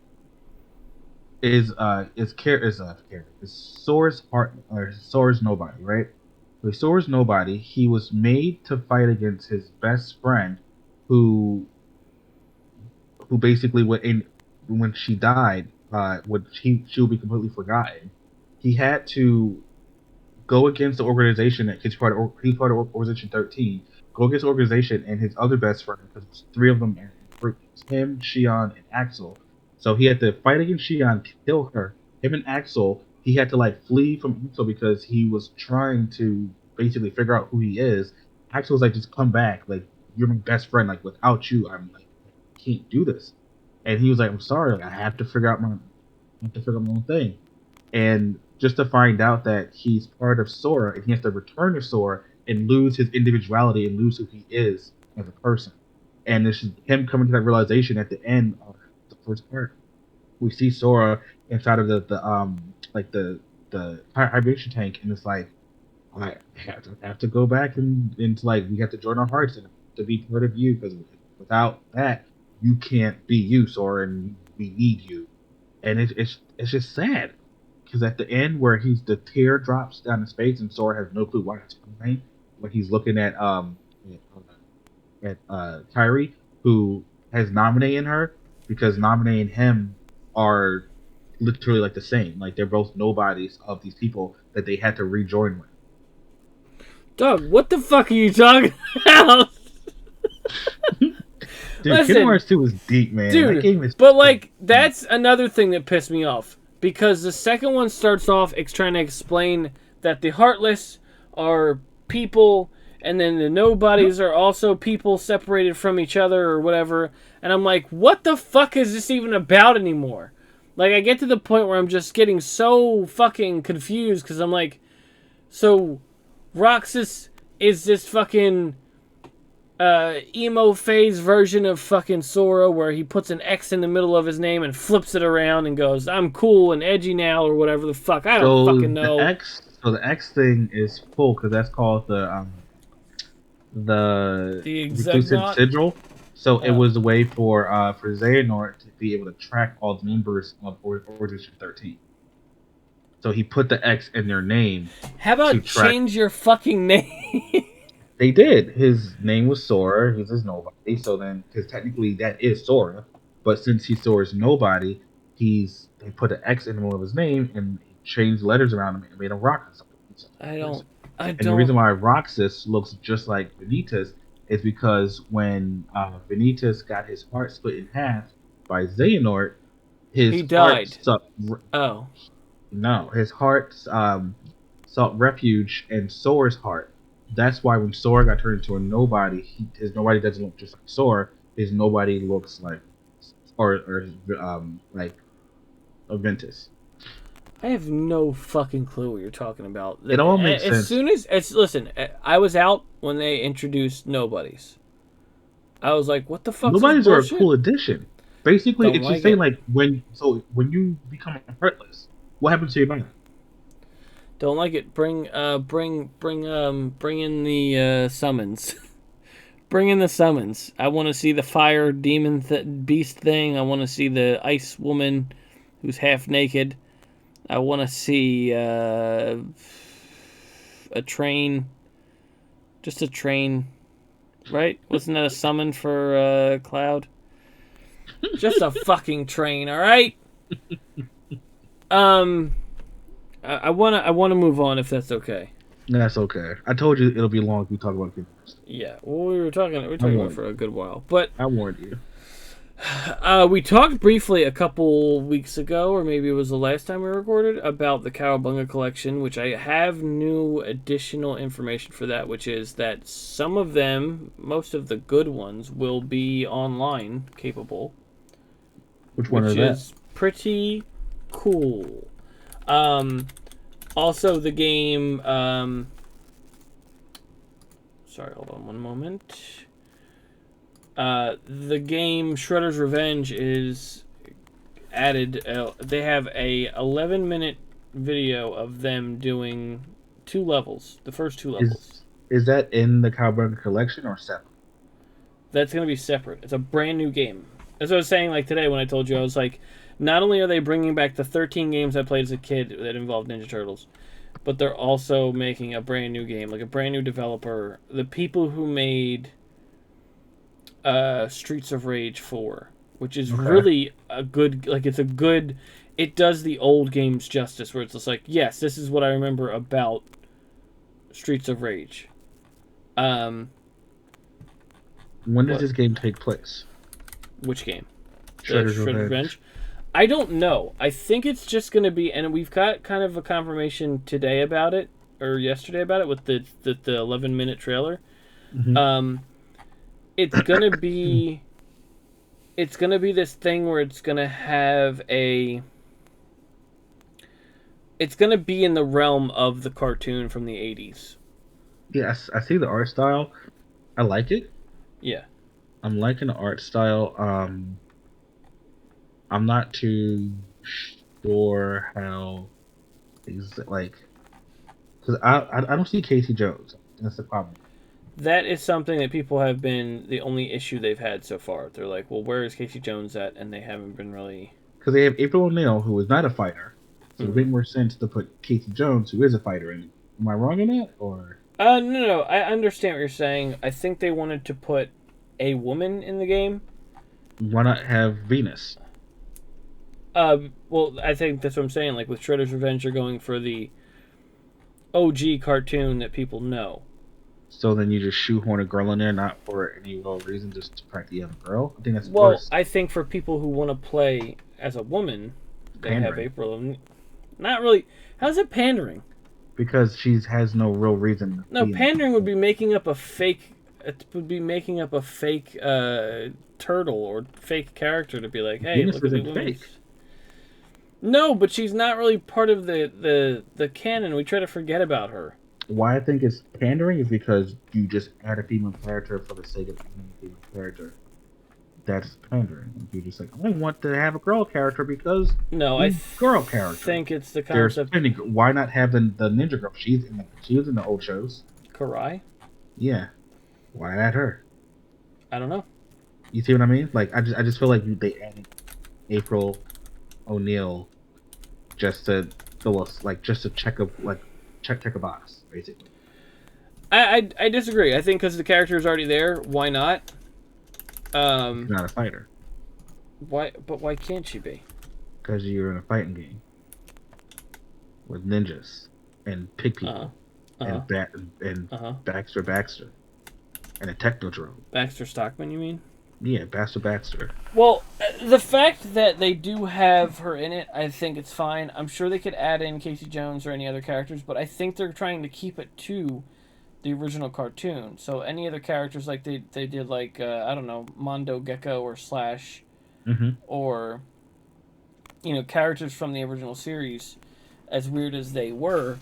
is Sora's heart or Sora's nobody, right? With Sora's nobody, he was made to fight against his best friend, who basically when she died, when she'll be completely forgotten. He had to go against the organization that he's part of Organization 13. Go against the organization and his other best friend because three of them are him, Shion, and Axel. So he had to fight against Shion, kill her. Him and Axel, he had to like flee from Axel because he was trying to basically figure out who he is. Axel was like, just come back, like you're my best friend. Like without you, I'm like I can't do this. And he was like, I'm sorry, like, I have to figure out my own thing. And just to find out that he's part of Sora and he has to return to Sora and lose his individuality and lose who he is as a person. And this is him coming to that realization at the end of the first part. We see Sora inside of the hibernation tank, and it's like I have to go back and to like we have to join our hearts and to be part of you because without that you can't be you, Sora, and we need you. And it's just sad because at the end where the tear drops down his face and Sora has no clue why it's crying when he's looking at Kyrie, who has Naminé in her, because Naminé and him are literally like the same. Like they're both nobodies of these people that they had to rejoin with. Dog, what the fuck are you talking about? Dude, Kingdom Listen, Hearts 2 is deep, man. That dude, game is but like that's another thing that pissed me off because the second one starts off trying to explain that the heartless are people and then the nobodies are also people separated from each other or whatever, and I'm like, what the fuck is this even about anymore? Like I get to the point where I'm just getting so fucking confused because I'm like, so Roxas is this fucking emo phase version of fucking Sora where he puts an X in the middle of his name and flips it around and goes, I'm cool and edgy now or whatever the fuck. I don't fucking know. The X thing is full because that's called the The reclusive Exegnaut? sigil. So it Oh. was a way for Xehanort to be able to track all the members of Organization 13. So he put the X in their name How to about track. change your fucking name? They did. His name was Sora. He's his nobody. So then, because technically that is Sora, but since he's Sora's nobody, they put an X in the middle of his name and changed letters around him and made him Roxas. I don't. I And the don't. reason why Roxas looks just like Vanitas is because when Vanitas got his heart split in half by Xehanort, his He heart died. sought Oh. no, his heart sought refuge in Sora's heart. That's why when Sora got turned into a nobody, his nobody doesn't look just like Sora. His nobody looks like, or like Aventus. I have no fucking clue what you're talking about. It all makes As sense. soon as listen, I was out when they introduced nobodies. I was like, "What the fuck's this Nobody's are a bullshit?" cool addition. Basically, Don't it's just like saying it. like when you become heartless, what happens to your body? Don't like it. Bring in the summons. Bring in the summons. I want to see the fire demon beast thing. I want to see the ice woman who's half naked. I want to see a train. Just a train, right? Wasn't that a summon for Cloud? Just a fucking train, all right? Um, I wanna move on if that's okay. That's okay. I told you it'll be long if we talk about kids. Yeah, well, we were I talking about it warned for you. a good while, but I warned you. we talked briefly a couple weeks ago, or maybe it was the last time we recorded, about the Cowabunga collection, which I have new additional information for that, which is that some of them, most of the good ones, will be online capable, Which one which is that? is pretty cool. Um, Also, the game. Sorry, hold on one moment. The game Shredder's Revenge is added. They have a 11-minute video of them doing 2 levels. The first 2 levels. Is that in the Cowabunga collection or separate? That's gonna be separate. It's a brand new game. As I was saying, like today when I told you, I was like, not only are they bringing back the 13 games I played as a kid that involved Ninja Turtles, but they're also making a brand new game, like a brand new developer. The people who made Streets of Rage 4, which is Okay. really a good, like it's a good, it does the old games justice, where it's just like, yes, this is what I remember about Streets of Rage. Um, When does what? this game take place? Which game? The Shredder's Shredder's Revenge. Revenge? I don't know. I think it's just going to be, and we've got kind of a confirmation today about it, or yesterday about it, with the 11-minute trailer. Mm-hmm. Um, it's gonna be, it's gonna be this thing where it's gonna have a, it's gonna be in the realm of the cartoon from the '80s. Yes, I see the art style. I like it. Yeah. I'm liking the art style. I'm not too sure how like because I don't see Casey Jones. That's the problem. That is something that people have been the only issue they've had so far. They're like, well, where is Casey Jones at? And they haven't been really. Because they have April O'Neil, who is not a fighter, so it would Mm-hmm. make more sense to put Casey Jones, who is a fighter, in. Am I wrong in that, or No. I understand what you're saying. I think they wanted to put a woman in the game. why not have Venus? Well, I think that's what I'm saying. Like with Shredder's Revenge, you're going for the OG cartoon that people know. So then you just shoehorn a girl in there, not for any real reason, just to practically have a girl. I think that's Well, worse. I think for people who want to play as a woman, they have Pandering. April. Not really. How's it pandering? Because she has no real reason to No, be in the pandering would cartoon. be making up a fake. It would be making up a fake turtle or fake character to be like, hey, Venus look at the isn't women's. fake. No, but she's not really part of the canon. We try to forget about her. Why I think it's pandering is because you just add a female character for the sake of adding a female character. That's pandering. You're just like, I want to have a girl character because No, I girl character. think it's the There's concept. plenty. Why not have the ninja girl? She was in the old shows. Karai. Yeah. Why add her? I don't know. You see what I mean? Like I just feel like they added April O'Neil just to fill us like just to check a box basically. I disagree. I think because the character is already there, why not? She's not a fighter Why? But why can't she be? because you're in a fighting game with ninjas and pig Uh huh. people Uh huh. and Uh huh. Baxter and a technodrome. Baxter Stockman, you mean? Yeah, Baxter. Well, the fact that they do have her in it, I think it's fine. I'm sure they could add in Casey Jones or any other characters, but I think they're trying to keep it to the original cartoon. So any other characters like they did like I don't know, Mondo Gecko or Slash Mm-hmm. or characters from the original series, as weird as they were,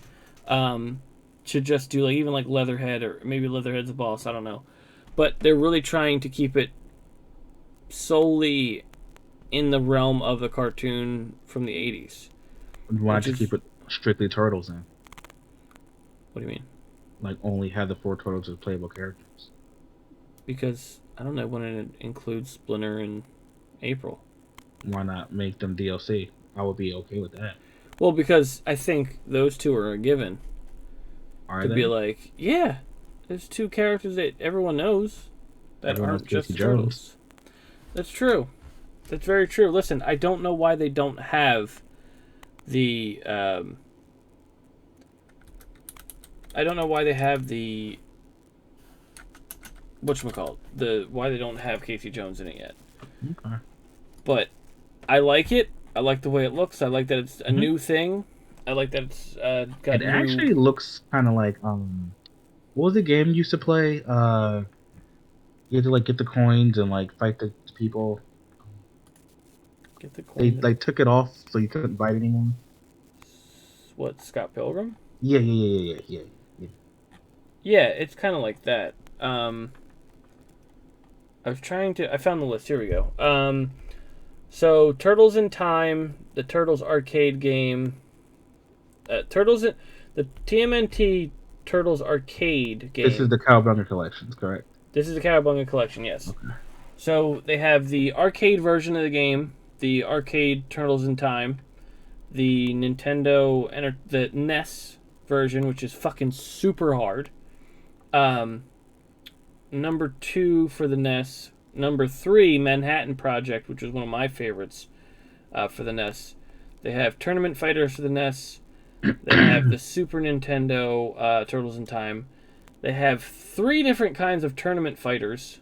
should just do like even like Leatherhead, or maybe Leatherhead's the boss. I don't know, but they're really trying to keep it solely in the realm of the cartoon from the 80s. Why don't you keep it strictly turtles then? What do you mean? Like only have the 4 turtles as playable characters. Because I don't know when it includes Splinter and April. Why not make them DLC? I would be okay with that. Well, because I think those two are a given. Are to they? Be like, yeah, there's 2 characters that everyone knows that Everyone aren't knows just Casey the turtles. That's true. That's very true. Listen, I don't know why they don't have the. I don't know why they have the. Whatchamacallit? Why they don't have Casey Jones in it yet. Okay. But I like it. I like the way it looks. I like that it's a new thing. I like that it's got. It actually looks kind of like what was the game you used to play? You had to like get the coins and like fight the people. Get the They coins. like took it off so you couldn't fight anyone. What, Scott Pilgrim? Yeah. Yeah, it's kind of like that. I found the list. Here we go. So Turtles in Time, the Turtles arcade game, the TMNT Turtles arcade game. This is the Cowabunga Collections, correct? This is the Cowabunga Collection, yes. Okay. So they have the arcade version of the game, the arcade Turtles in Time, the the NES version, which is fucking super hard. Number 2 for the NES. Number 3, Manhattan Project, which was one of my favorites for the NES. They have Tournament Fighters for the NES. They have the Super Nintendo Turtles in Time. They have 3 different kinds of Tournament Fighters,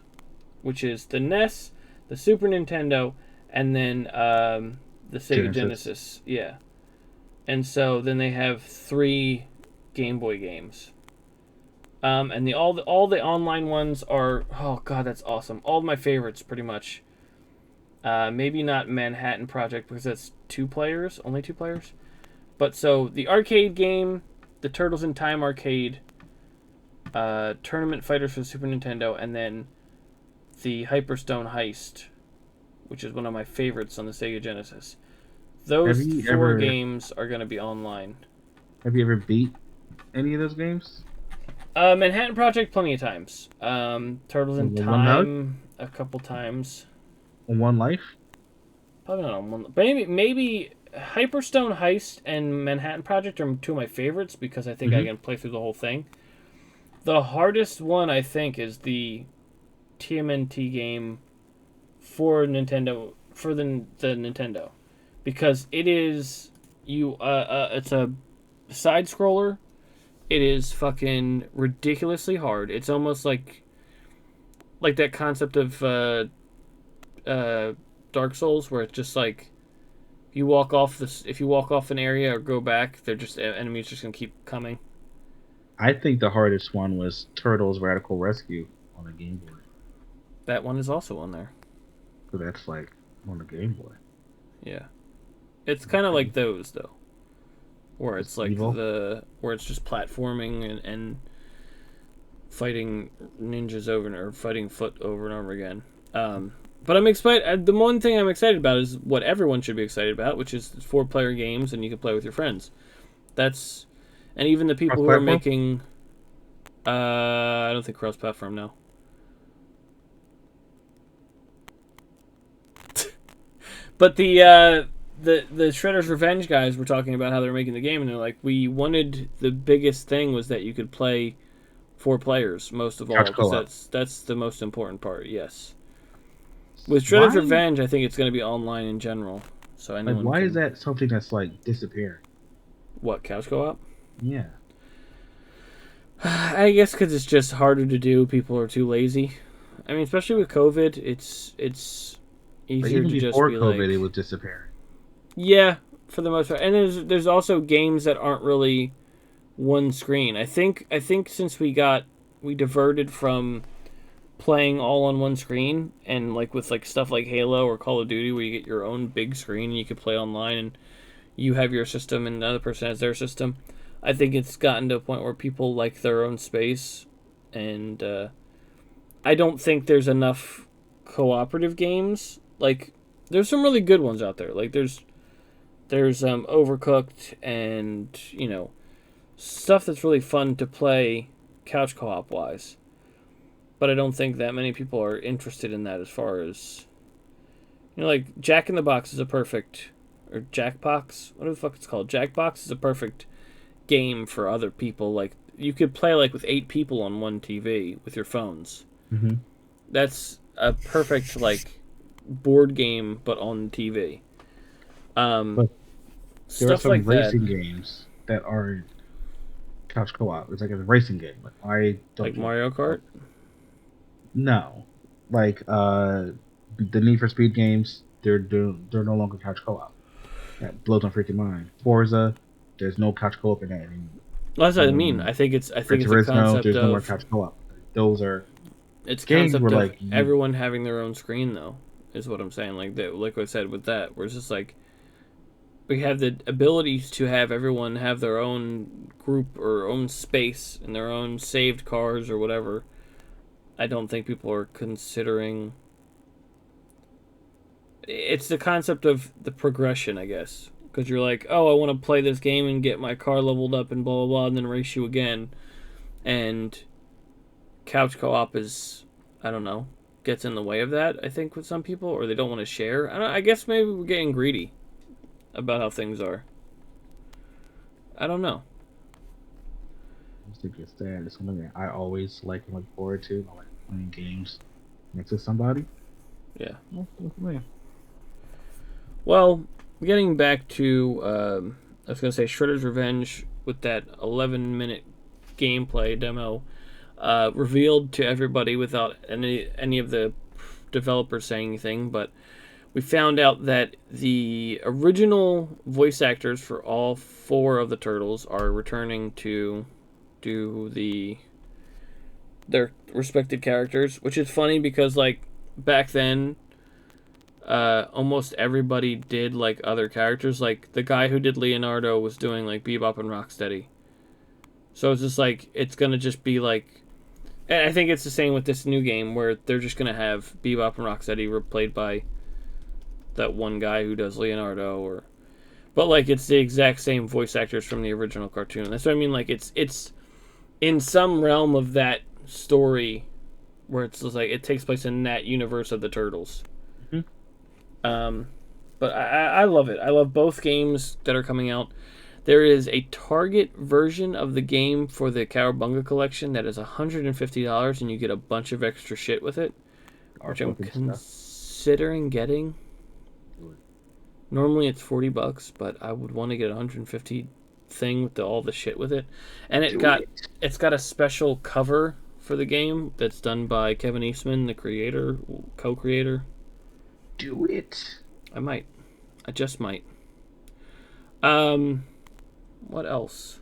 which is the NES, the Super Nintendo, and then the Sega Genesis. Yeah. And so then they have 3 Game Boy games. And all the online ones are, oh god, that's awesome. All of my favorites, pretty much. Maybe not Manhattan Project because that's only 2 players. But so the arcade game, the Turtles in Time arcade, Tournament Fighters for the Super Nintendo, and then the Hyperstone Heist, which is one of my favorites on the Sega Genesis. Those 4 games are going to be online. Have you ever beat any of those games? Manhattan Project plenty of times. Turtles in Time a couple times. On one life? Probably not on one. Maybe Hyperstone Heist and Manhattan Project are 2 of my favorites because I think I can play through the whole thing. The hardest one I think is the TMNT game for Nintendo, for the Nintendo, because it is it's a side scroller. It is fucking ridiculously hard. It's almost like that concept of Dark Souls, where it's just like if you walk off an area or go back, they're just enemies just gonna keep coming. I think the hardest one was Turtles Radical Rescue on the Game Boy. That one is also on there. So that's like on the Game Boy. Yeah, it's kind of like those though, where it's like evil? where it's just platforming and fighting ninjas or fighting foot over and over again. But I'm excited. The one thing I'm excited about is what everyone should be excited about, which is 4-player games and you can play with your friends. And even the people who are making. I don't think cross-platform. No. But the Shredder'sRevenge guys were talking about how they're making the game, and they're like, we wanted, the biggest thing was that you could play 4 players most of all, because that's the most important part. Yes. With Shredder'sRevenge, I think it's going to be online in general. So anyone why is that something that's like disappearing? What, CouchCo-Op? Yeah. I guess because it's just harder to do. People are too lazy. I mean, especially with COVID, it's easier to just be before COVID, it was disappearing. Yeah, for the most part. And there's also games that aren't really one screen. I think since we diverted from playing all on one screen, and like with like stuff like Halo or Call of Duty where you get your own big screen and you can play online and you have your system and another person has their system. I think it's gotten to a point where people like their own space, and I don't think there's enough cooperative games. Like, there's some really good ones out there. Like, there's Overcooked and, you know, stuff that's really fun to play couch co-op wise. But I don't think that many people are interested in that as far as, you know, like Jack in the Box is a perfect, or Jackbox, what the fuck it's called? Jackbox is a perfect game for other people. Like, you could play like with 8 people on one TV with your phones. Mm-hmm. That's a perfect like board game, but on TV. But there are Stuff some like racing that, games that are couch co-op. It's like a racing game. Like I don't like Mario Kart. No, like the Need for Speed games. They're no longer couch co-op. That blows my freaking mind. Forza, there's no couch co-op in that anymore. Well, that's what I mean. I think it's a concept there's no more of couch co-op. Those are it's games concept where of like everyone having their own screen though, is what I'm saying. Like that, like I said with that, where it's just like we have the abilities to have everyone have their own group or own space and their own saved cars or whatever. I don't think people are considering. It's the concept of the progression, I guess. Because you're like, oh, I want to play this game and get my car leveled up and blah, blah, blah, and then race you again. And couch co-op is, I don't know, gets in the way of that, I think, with some people, or they don't want to share. I guess maybe we're getting greedy about how things are. I don't know. I think it's that. It's something that I always like and look forward to. I like playing games next to somebody. Yeah. Man. Well, getting back to, I was going to say Shredder's Revenge with that 11-minute gameplay demo revealed to everybody without any of the developers saying anything, but we found out that the original voice actors for all 4 of the turtles are returning to do their respected characters, which is funny because like back then almost everybody did like other characters. Like the guy who did Leonardo was doing like Bebop and Rocksteady, so it's just like it's gonna just be like, and I think it's the same with this new game where they're just gonna have Bebop and Rocksteady played by that one guy who does Leonardo, or but like it's the exact same voice actors from the original cartoon. That's what I mean. Like it's in some realm of that story where it's just like it takes place in that universe of the Turtles. Mm-hmm. But I love it. I love both games that are coming out. There is a Target version of the game for the Cowabunga collection that is $150, and you get a bunch of extra shit with it, which I'm considering getting. Normally it's $40, but I would want to get a $150 thing with all the shit with it, and it's got a special cover for the game that's done by Kevin Eastman, the co-creator. Do it. I just might. What else?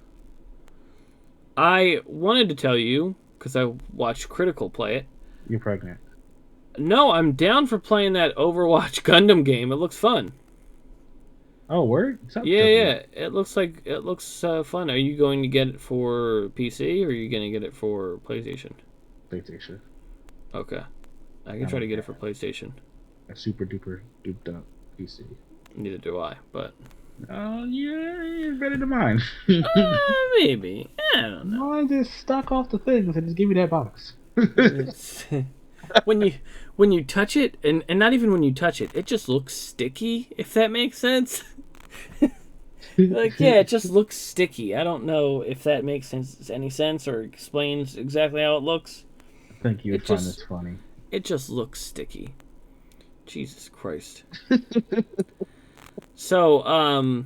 I wanted to tell you because I watched Critical play it. You're pregnant. No, I'm down for playing that Overwatch Gundam game. It looks fun. Oh, word? Yeah. It looks fun. Are you going to get it for PC or are you going to get it for PlayStation? PlayStation. Okay. I can try to get it for PlayStation. A super duper duped up PC. Neither do I, but... Oh, yeah, better than mine. Maybe. I don't know. Mine just stock off the things and just give me that box. when you touch it, and not even when you touch it, it just looks sticky, if that makes sense. Like, yeah, it just looks sticky. I don't know if that makes any sense or explains exactly how it looks. I think you would find this funny. It just looks sticky. Jesus Christ. So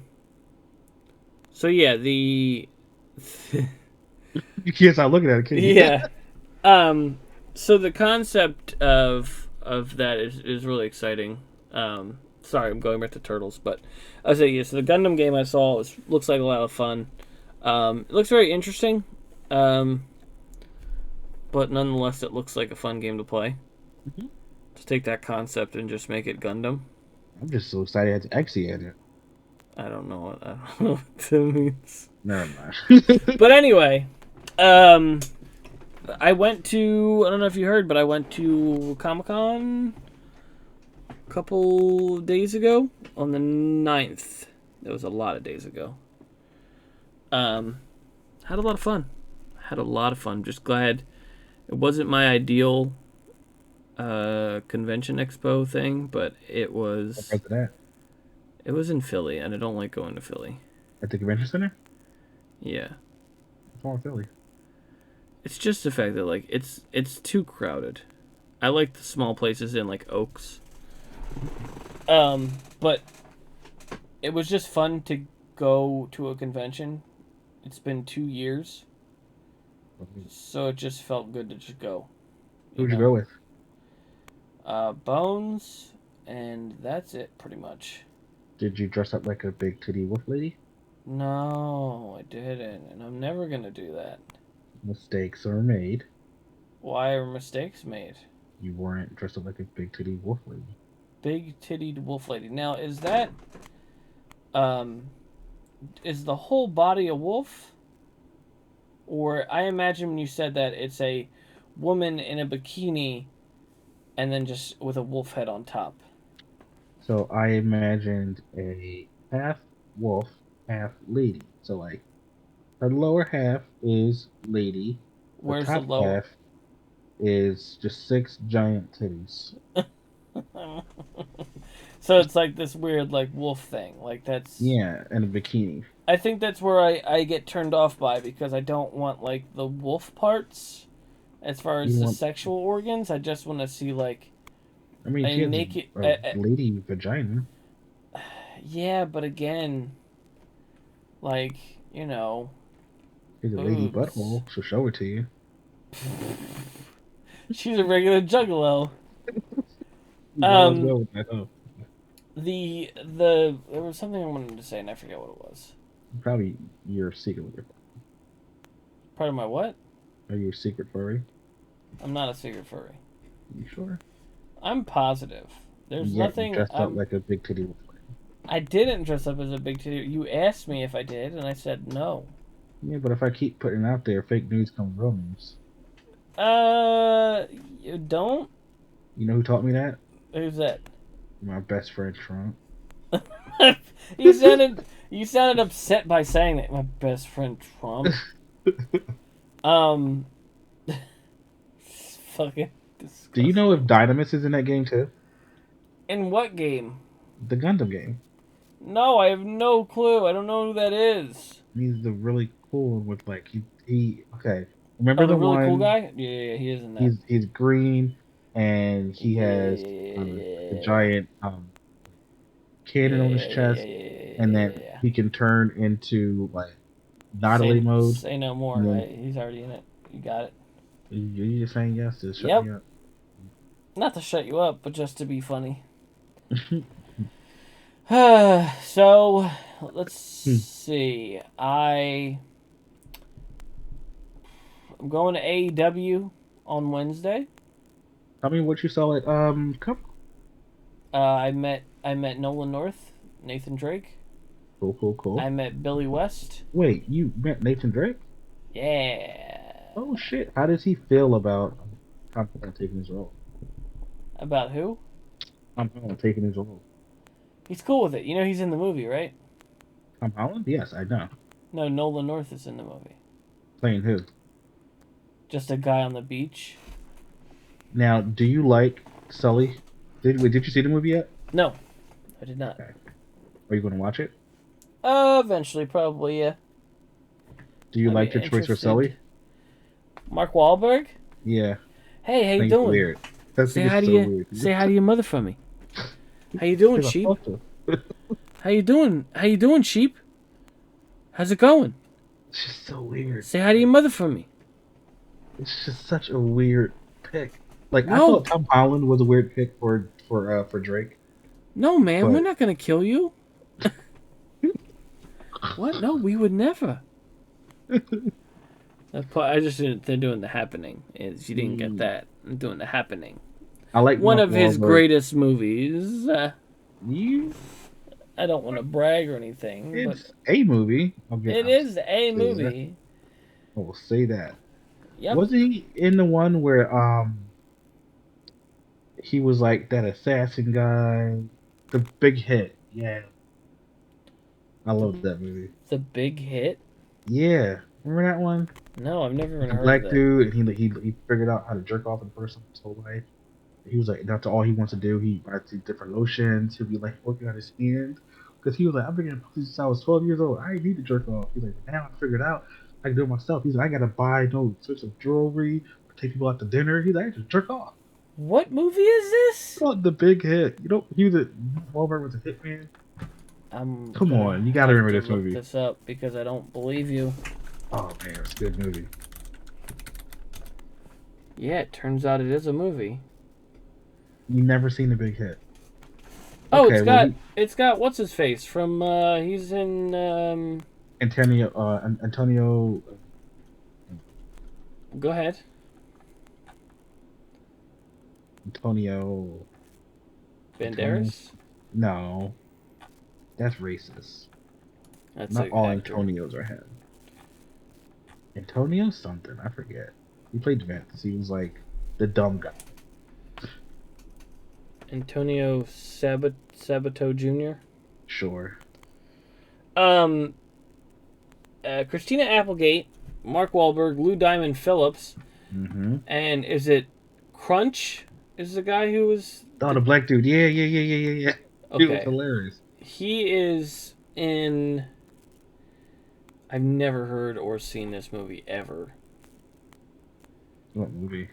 yeah, the you can't stop looking at it, can you? Yeah. So the concept of that is really exciting. Sorry, I'm going back to Turtles, but I was saying, so the Gundam game I saw looks like a lot of fun. It looks very interesting. But but nonetheless, it looks like a fun game to play. Mhm. To take that concept and just make it Gundam. I'm just so excited to actually at it. I don't know what that means. Never mind. But anyway, I went to, I don't know if you heard, but I went to Comic-Con a couple days ago on the 9th. That was a lot of days ago. Had a lot of fun. Just glad it wasn't my ideal convention expo thing, but it was. After that, It was in Philly, and I don't like going to Philly. at the convention center. Yeah, What's wrong with Philly? it's just the fact that like it's too crowded. I like the small places in like Oaks. But it was just fun to go to a convention. It's been 2 years, so it just felt good to just go. Who'd you go with? Bones, and that's it pretty much. Did you dress up like a big titty wolf lady? No, I didn't, and I'm never gonna do that. Mistakes are made. Why are mistakes made? You weren't dressed up like a big titty wolf lady. Big tittied wolf lady. Now, is that is the whole body a wolf? Or I imagine when you said that it's a woman in a bikini and then just with a wolf head on top. So I imagined a half wolf, half lady. So like her lower half is lady. The Where's the top lower? half is just 6 giant titties. So it's like this weird like wolf thing. Like that's Yeah, and a bikini. I think that's where I get turned off by, because I don't want like the wolf parts as far as You the want? sexual organs. I just want to see like I mean, a she has naked a lady vagina. yeah, but again, like, you know, She's a lady boobs. butthole. She'll show it to you. She's a regular juggalo. You might as well with that, huh? There was something I wanted to say and I forget what it was. Probably your secret. Part of my what? Are you a secret furry? I'm not a secret furry. You sure? I'm positive. There's Yeah, nothing. you dressed up like a big titty wolf. I didn't dress up as a big titty. You asked me if I did, and I said no. Yeah, but if I keep putting it out there, fake news comes real news. You don't? You know who taught me that? Who's that? My best friend Trump. You sounded upset by saying that. My best friend Trump. Fucking disgusting. Do you know if Dynamis is in that game too? In what game? The Gundam game. No, I have no clue. I don't know who that is. He's the really cool one with like he okay. Remember Oh, the really one? cool guy? Yeah, he is in that. He's green and he has the giant cannon on his chest, and then he can turn into like Nautilus mode. Say no more. Then, He's already in it. You got it. You're just saying yes to shut me up. Not to shut you up, but just to be funny. So, let's see. I'm going to AEW on Wednesday. Tell me what you saw at Cup. I met Nolan North, Nathan Drake. Cool. I met Billy West. Wait, you met Nathan Drake? Yeah. Oh shit! How does he feel about Tom Holland taking his role? About who? Tom Holland taking his role. He's cool with it. You know he's in the movie, right? Tom Holland? Yes, I know. No, Nolan North is in the movie. Playing who? Just a guy on the beach. Now, do you like Sully? Did you see the movie yet? No, I did not. Okay. Are you going to watch it? Eventually, probably, yeah. Do you like your choice for Sully? Mark Wahlberg? Yeah. Hey, how you doing? Weird. Say hi to you. Say hi to your mother for me. How you doing, sheep? How you doing? How you doing, sheep? How's it going? It's just so weird. Say hi to your mother for me. It's just such a weird pick. Like No. I thought Tom Holland was a weird pick for Drake. No, man, But... we're not gonna kill you. What? No, we would never. I just didn't. They're doing The Happening. You didn't get Mm, that. I'm doing The Happening. I like One Mark of his Wahlberg. greatest movies. You, I don't want to brag or anything, but it's a movie. it I'll is a say that. movie. I will say that. Yep. Was he in the one where he was like that assassin guy? The Big Hit. Yeah, I The, love that movie. the Big Hit? Yeah, remember that one? No, I've never even The heard of black that. dude, and he figured out how to jerk off in person his whole life. He was like, that's all he wants to do. He buys these different lotions. He'll be like working on his hand because he was like, I've been getting pussy since I was 12 years old. I need to jerk off. He's like, now I figured out I can do it myself. He's like, I gotta buy no expensive jewelry or take people out to dinner. He's like, I just jerk off. What movie is this? Called The Big Hit. You know, he was a Wahlberg was a hitman. I'm Come gonna on, you gotta have remember to this look movie. this up because I don't believe you. Oh man, it's a good movie. Yeah, it turns out it is a movie. You never seen The Big Hit? Oh, Okay, well, it's got what's his face from he's in Antonio. Go ahead. Antonio. Banderas? No, that's racist. That's Not an all actor. Antonios are him. Antonio something, I forget. He played Vince. He was like the dumb guy. Antonio Sabato Jr. Sure. Um Christina Applegate, Mark Wahlberg, Lou Diamond Phillips, Mm-hmm. and is it Crunch is the guy who was Oh, the black dude. Yeah. He was okay. hilarious. He is in I've never heard or seen this movie ever. What movie?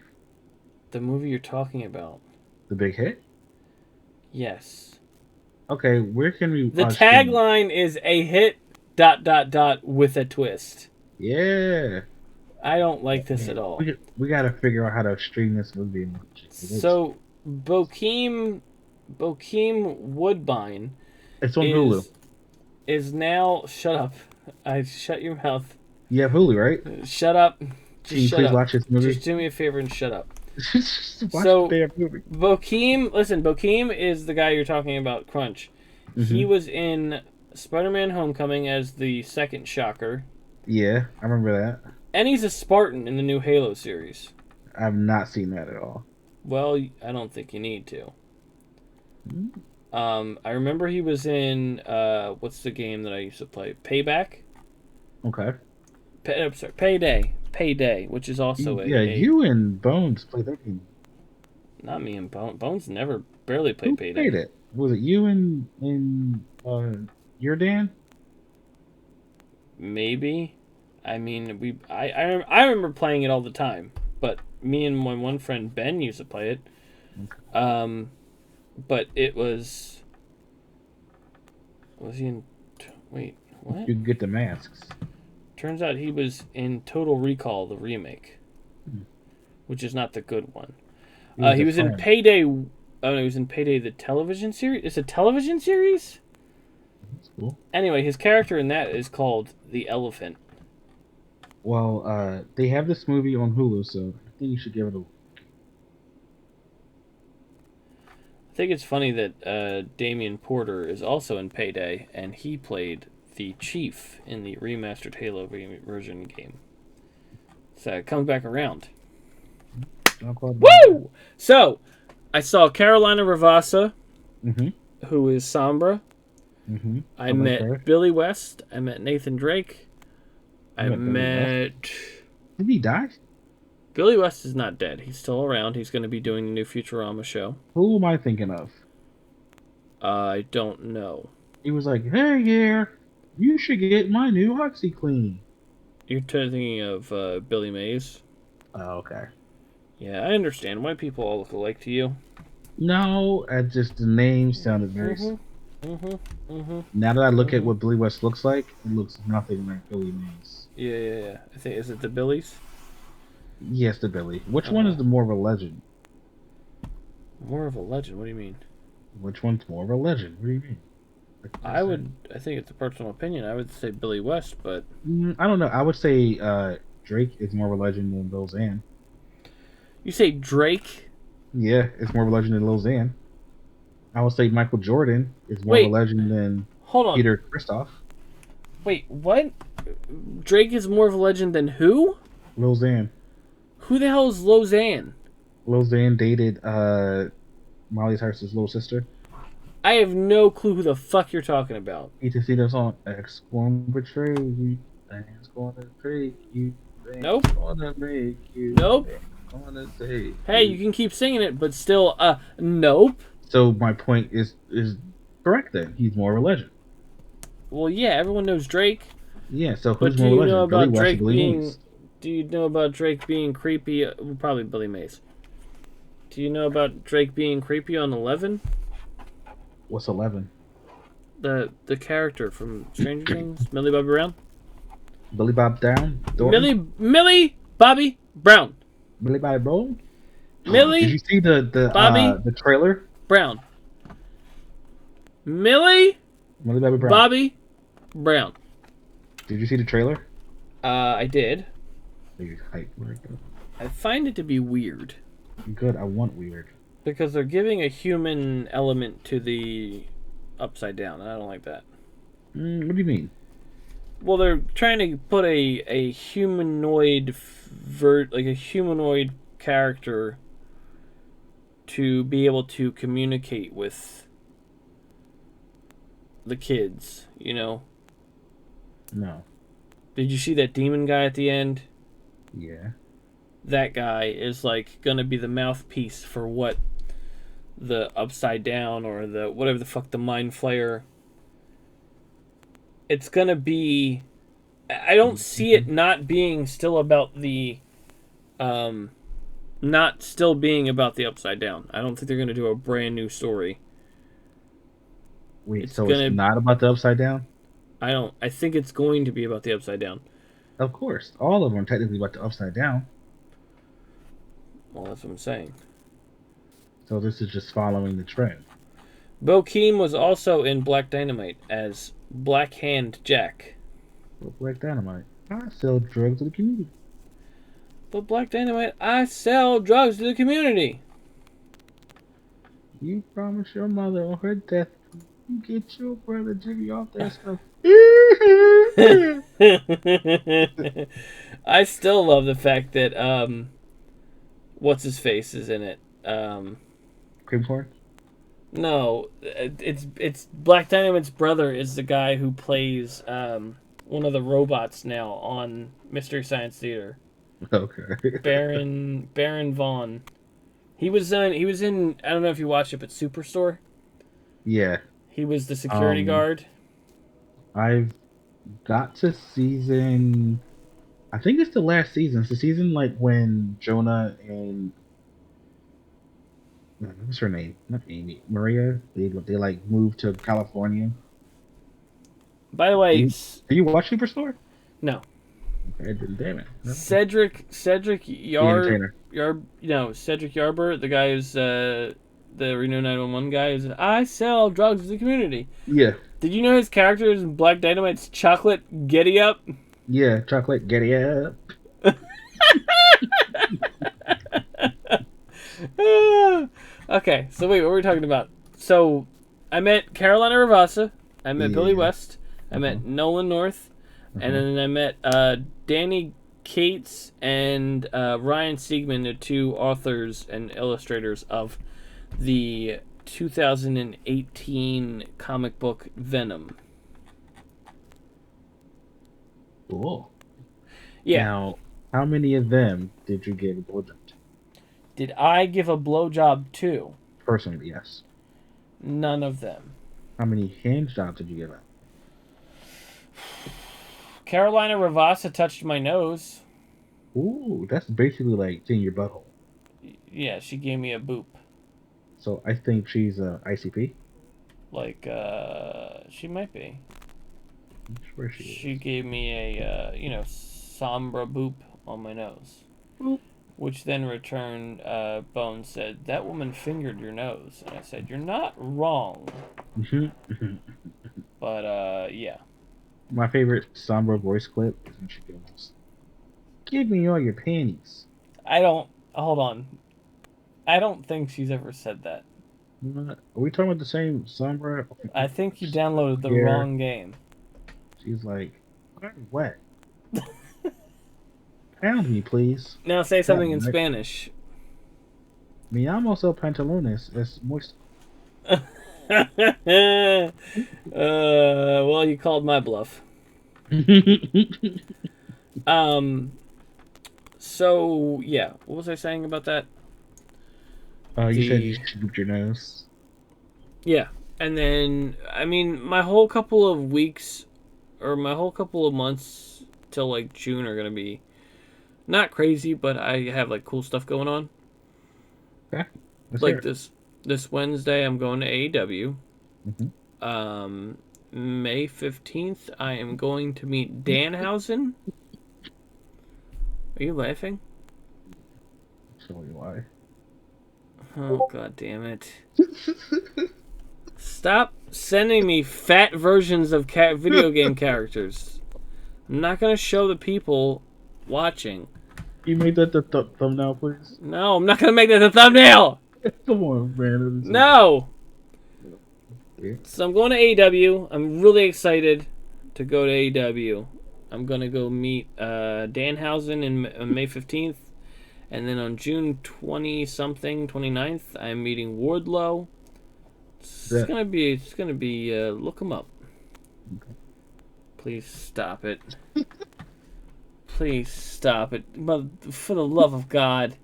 The movie you're talking about. The Big Hit? Yes. Okay, where can we The stream it? tagline is a hit ... with a twist. Yeah. I don't like this Man, at all. we gotta figure out how to stream this movie and watch it. So Bokeem Woodbine It's on Hulu. is now shut up. I shut your mouth. You have Hulu, right? Shut up. Can Just you shut please up. watch this movie? Just do me a favor and shut up. Just watch So the damn movie. Bokeem is the guy you're talking about, Crunch. He Mm-hmm. was in Spider-Man Homecoming as the second Shocker. Yeah, I remember that. And he's a Spartan in the new Halo series. I've not seen that at all. Well, I don't think you need to. Mm-hmm. I remember he was in what's the game that I used to play? Payback. Okay. I'm sorry, Payday, which is also You and Bones played that game. not me and Bones never barely played Who Payday. played it? Was it you and your Dan? Maybe. I mean, I remember playing it all the time, but me and my one friend Ben used to play it. Okay. But it was he in? Wait, what? You can get the masks. Turns out he was in Total Recall, the remake, Hmm. which is not the good one. He He a was in friend. Payday. Oh no, he was in Payday, the television series. It's a television series. That's cool. Anyway, his character in that is called the Elephant. Well, they have this movie on Hulu, so I think you should give it a. I think it's funny that Damian Porter is also in Payday, and he played the Chief in the remastered Halo version game. So it comes back around. Woo! So, I saw Carolina Ravassa, Mm-hmm. who is Sombra. Mm-hmm. I met Billy West. I met Nathan Drake. I met... Did he die? Billy West is not dead. He's still around. He's going to be doing the new Futurama show. Who am I thinking of? I don't know. He was like, "Hey, yeah, you should get my new OxyClean." You're thinking of Billy Mays? Oh, okay. Yeah, I understand. White people all look alike to you. No, just the name sounded very. Now that I look at what Billy West looks like, it looks nothing like Billy Mays. Yeah. I think is it the Billies? Yes, the Billy. Which one is the more of a legend? More of a legend. What do you mean? Which one's more of a legend? What do you mean? I think it's a personal opinion. I would say Billy West, but I don't know. I would say Drake is more of a legend than Lil Xan. You say Drake? Yeah, it's more of a legend than Lil Xan. I would say Michael Jordan is more of a Wait, legend than hold on. Peter Kristoff. Wait, what? Drake is more of a legend than who? Lil Xan. Who the hell is Lozanne? Lil Xan dated Miley Cyrus's little sister. I have no clue who the fuck you're talking about. You can see the song X gonna betray you, Xan's gonna break you, Nope. Xan's gonna make you, Nope. Xan's gonna take Hey, you can keep singing it, but still, nope. So my point is correct then. He's more of a legend. Well, yeah, everyone knows Drake. Yeah, so But who's do more you of a know legend? Billy about West or Drake Billy being? Mays? Do you know about Drake being creepy? Probably Billy Mays. Do you know about Drake being creepy on 11? What's 11? The character from Stranger Things, Millie Bobby Brown. Billy Bob Down? Thornton? Millie Bobby Brown. Billy Bob Brown? Millie Did you see Bobby the trailer? Brown. Millie Billy Bobby Brown. Bobby Brown. Did you see the trailer? I did. You're hype, right? I find it to be weird Good. I want weird. because they're giving a human element to the Upside Down, and I don't like that. What do you mean? Well, they're trying to put a humanoid like a humanoid character to be able to communicate with the kids, you know? No. Did you see that demon guy at the end? Yeah. That guy is like gonna be the mouthpiece for what the Upside Down or the whatever the fuck the Mind Flayer. It's gonna be. I don't see it not being still about the, not still being about the Upside Down. I don't think they're gonna do a brand new story. Wait, so it's not about the Upside Down? I think it's going to be about the Upside Down. Of course. All of them are technically about the Upside Down. Well, that's what I'm saying. So this is just following the trend. Bokeem was also in Black Dynamite as Black Hand Jack. Black Dynamite. I sell drugs to the community. But Black Dynamite, I sell drugs to the community. You promised your mother on her death you get your brother Jimmy off that stuff. I still love the fact that what's his face is in it. Cream corn? No, it's Black Dynamite's brother is the guy who plays one of the robots now on Mystery Science Theater. Okay. Baron Vaughn. He was in I don't know if you watched it, but Superstore. Yeah. He was the security guard. I've got to season. I think it's the last season. It's the season like when Jonah and what's her name? Not Amy. Maria. They like moved to California. By the way, do you watch Superstore? No. Okay, damn it. No. Cedric Cedric Yarber, the guy who's the Reno 911 guy, is I sell drugs to the community. Yeah. Did you know his character is in Black Dynamite's Chocolate Getty Up? Yeah, Chocolate Getty Up. Okay, so wait, what were we talking about? So, I met Carolina Ravassa, I met Billy West, I met Nolan North, and then I met Danny Cates and Ryan Siegman, the two authors and illustrators of the 2018 comic book Venom. Cool. Yeah. Now, how many of them did you give a blowjob to? Did I give a blowjob to? Personally, yes. None of them. How many hand jobs did you give out? Carolina Ravassa touched my nose. Ooh, that's basically like seeing your butthole. Yeah, she gave me a boop. So I think she's a ICP. Like, she might be. I'm sure she is. She gave me a, sombra boop on my nose. Boop. Which then returned, Bones said, that woman fingered your nose. And I said, you're not wrong. But, yeah. My favorite Sombra voice clip is when she goes, Give me all your panties. I don't. Hold on. I don't think she's ever said that. Are we talking about the same somewhere? I think you downloaded the Here. wrong game. She's like, I'm wet. Pound me, please. Now say something in Right. Spanish. Me llamo el pantalones. Es muy... Well, you called my bluff. So yeah, what was I saying about that? You said you scooped your nose. Yeah, and then I mean, my whole couple of weeks, or my whole couple of months till like June are gonna be not crazy, but I have like cool stuff going on. Okay. Let's hear Like it. this Wednesday, I'm going to AEW. Mm-hmm. May 15th, I am going to meet Danhausen. Are you laughing? Show you why. Oh, god damn it. Stop sending me fat versions of video game characters. I'm not going to show the people watching. You made that the thumbnail, please? No, I'm not going to make that the thumbnail! Come on, man. No! Yeah. So I'm going to AEW. I'm really excited to go to AEW. I'm going to go meet Danhausen on May 15th. And then on June 20-something, 29th, I'm meeting Wardlow. It's gonna be, look him up. Okay. Please stop it. Please stop it. For the love of God.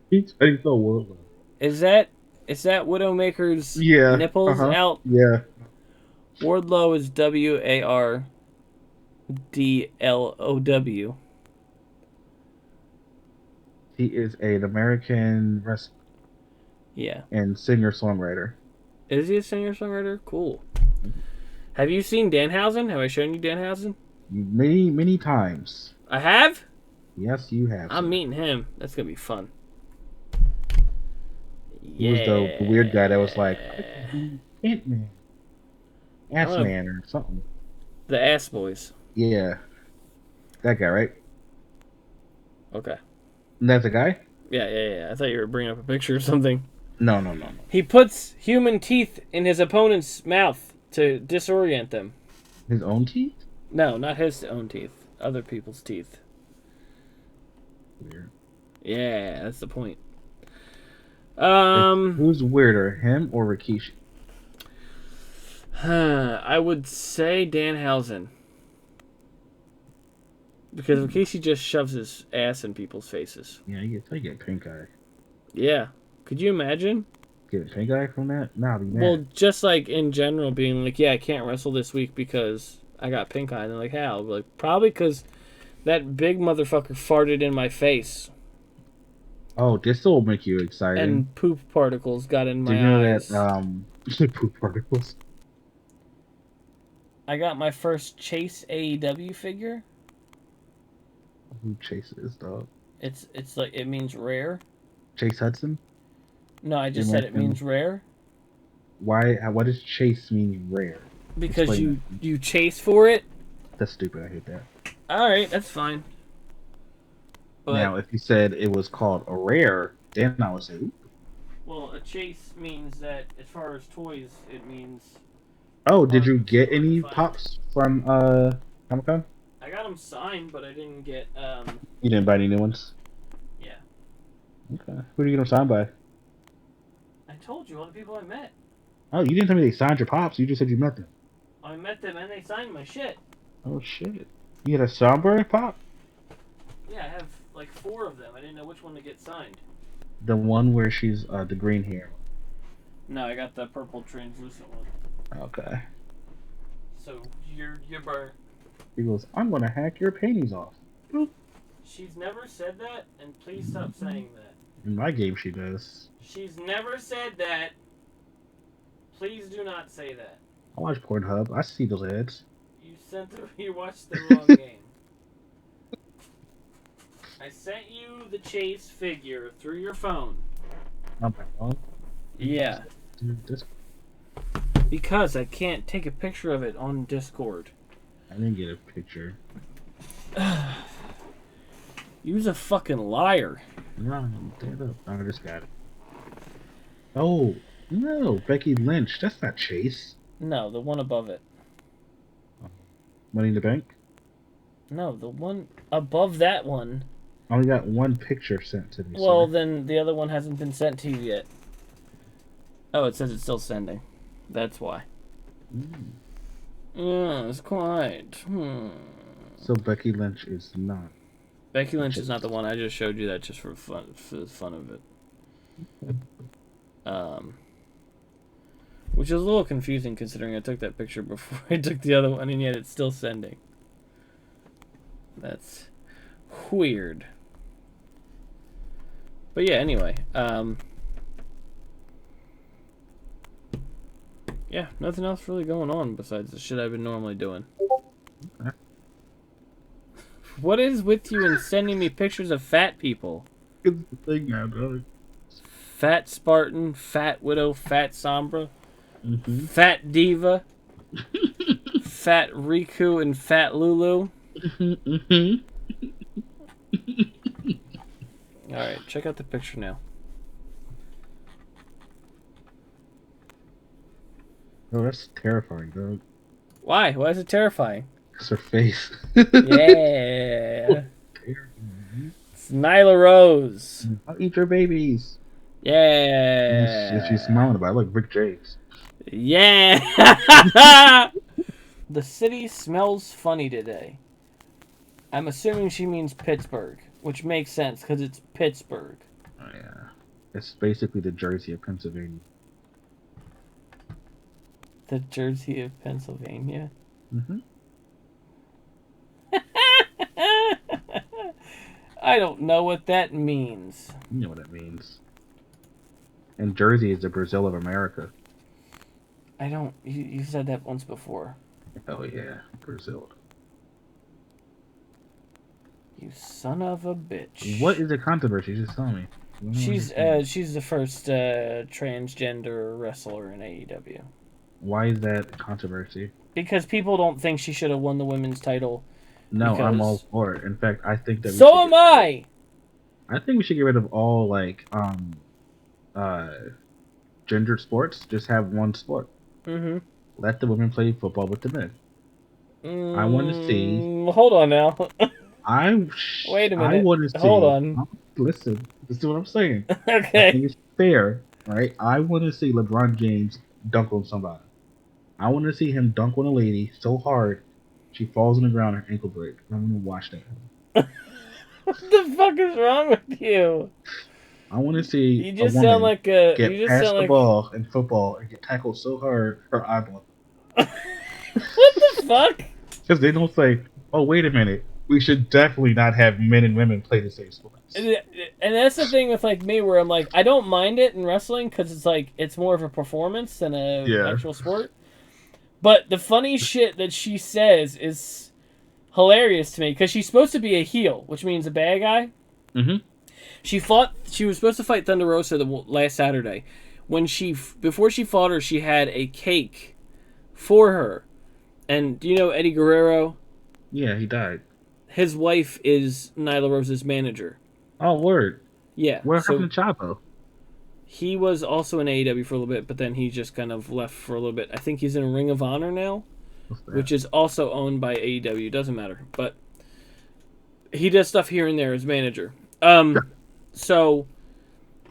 He's so Wardlow. Is that Widowmaker's nipples out? Yeah. Wardlow is WARDLOW. He is an American wrestler. Yeah. And singer-songwriter. Is he a singer-songwriter? Cool. Have you seen Danhausen? Have I shown you Danhausen? Many, many times. I have? Yes, you have. I'm meeting him. That's going to be fun. He was the weird guy that was like, Ant-Man. Ass-Man or something. The Ass Boys. Yeah. That guy, right? Okay. That's the guy? Yeah. I thought you were bringing up a picture or something. No. He puts human teeth in his opponent's mouth to disorient them. His own teeth? No, not his own teeth. Other people's teeth. Weird. Yeah, that's the point. Who's weirder, him or Rikishi? I would say Danhausen. Because Rikishi just shoves his ass in people's faces. Yeah, you get pink eye. Yeah. Could you imagine? Get pink eye from that? Nah, be mad. Well, just like in general, being like, yeah, I can't wrestle this week because I got pink eye. And they're like, how? I'll be like, probably because that big motherfucker farted in my face. Oh, this will make you excited. And poop particles got in my Do you know eyes. that, poop particles? I got my first Chase AEW figure. Who chases, dog? It's like, it means rare. Chase Hudson? No, I just said it means rare. Why? What does chase mean rare? Because Explain you chase for it. That's stupid. I hate that. All right, that's fine. But, now, if you said it was called a rare, then I would say, ooh. Well, a chase means that, as far as toys, it means... Oh, did you get any pops from Comic-Con? I got them signed, but I didn't get... You didn't buy any new ones? Yeah. Okay. Who did you get them signed by? I told you, all the people I met. Oh, you didn't tell me they signed your pops. You just said you met them. I met them and they signed my shit. Oh, shit. You had a Sombra pop? Yeah, I have like 4 of them. I didn't know which one to get signed. The one where she's the green hair. No, I got the purple translucent one. Okay. So, you're burnt. He goes, I'm going to hack your panties off. Boop. She's never said that, and please stop saying that. In my game, she does. She's never said that. Please do not say that. I watch Pornhub. I see those ads. You watched the wrong game. I sent you the Chase figure through your phone. On my phone? Yeah. Dude, this... Because I can't take a picture of it on Discord. I didn't get a picture. You's a fucking liar. No, stand up. I just got it. Oh, no, Becky Lynch. That's not Chase. No, the one above it. Money in the Bank? No, the one above that one. I only got one picture sent to me, Well, sir. then the other one hasn't been sent to you yet. Oh, it says it's still sending. That's why. Yeah, it's quite. So Becky Lynch is not. Becky Lynch is not the one. I just showed you that just for the fun of it. Which is a little confusing considering I took that picture before I took the other one, and yet it's still sending. That's weird. But yeah, anyway. Yeah, nothing else really going on besides the shit I've been normally doing. Okay. What is with you in sending me pictures of fat people? It's the thing now, dog. Fat Spartan, Fat Widow, Fat Sombra, Mm-hmm. Fat Diva, Fat Riku, and Fat Lulu. Mm-hmm. Alright, check out the picture now. Oh, that's terrifying, dog. Why? Why is it terrifying? It's her face. Yeah. It's Nyla Rose. I'll eat your babies. Yeah. She's smiling about it. Look, Rick James. Yeah. The city smells funny today. I'm assuming she means Pittsburgh, which makes sense because it's Pittsburgh. Oh, yeah. It's basically the Jersey of Pennsylvania. The Jersey of Pennsylvania. Mm-hmm. I don't know what that means. You know what it means. And Jersey is the Brazil of America. I don't. You said that once before. Oh, yeah. Brazil. You son of a bitch. What is the controversy? Just tell me. She's the first transgender wrestler in AEW. Why is that controversy? Because people don't think she should have won the women's title. No, because... I'm all for it. In fact, I think that. So am I. I think we should get rid of all gendered sports. Just have one sport. Mm-hmm. Let the women play football with the men. I want to see. Hold on now. Wait a minute. I want to see. Hold on. Listen to what I'm saying. Okay. I think it's fair, right? I want to see LeBron James dunk on somebody. I want to see him dunk on a lady so hard she falls on the ground and her ankle break. I'm gonna watch that. What the fuck is wrong with you? I want to see You just a woman sound like a. get You just past sound the like... ball in football and get tackled so hard her eyeball. What the fuck? Because they don't say, "Oh, wait a minute, we should definitely not have men and women play the same sports." And that's the thing with like me, where I'm like, I don't mind it in wrestling because it's like it's more of a performance than a actual sport. But the funny shit that she says is hilarious to me because she's supposed to be a heel, which means a bad guy. Mm-hmm. She was supposed to fight Thunder Rosa last Saturday. Before she fought her, she had a cake for her. And do you know Eddie Guerrero? Yeah, he died. His wife is Nyla Rose's manager. Oh, word. Yeah. What happened to Chavo? He was also in AEW for a little bit, but then he just kind of left for a little bit. I think he's in Ring of Honor now, which is also owned by AEW. Doesn't matter. But he does stuff here and there as manager. So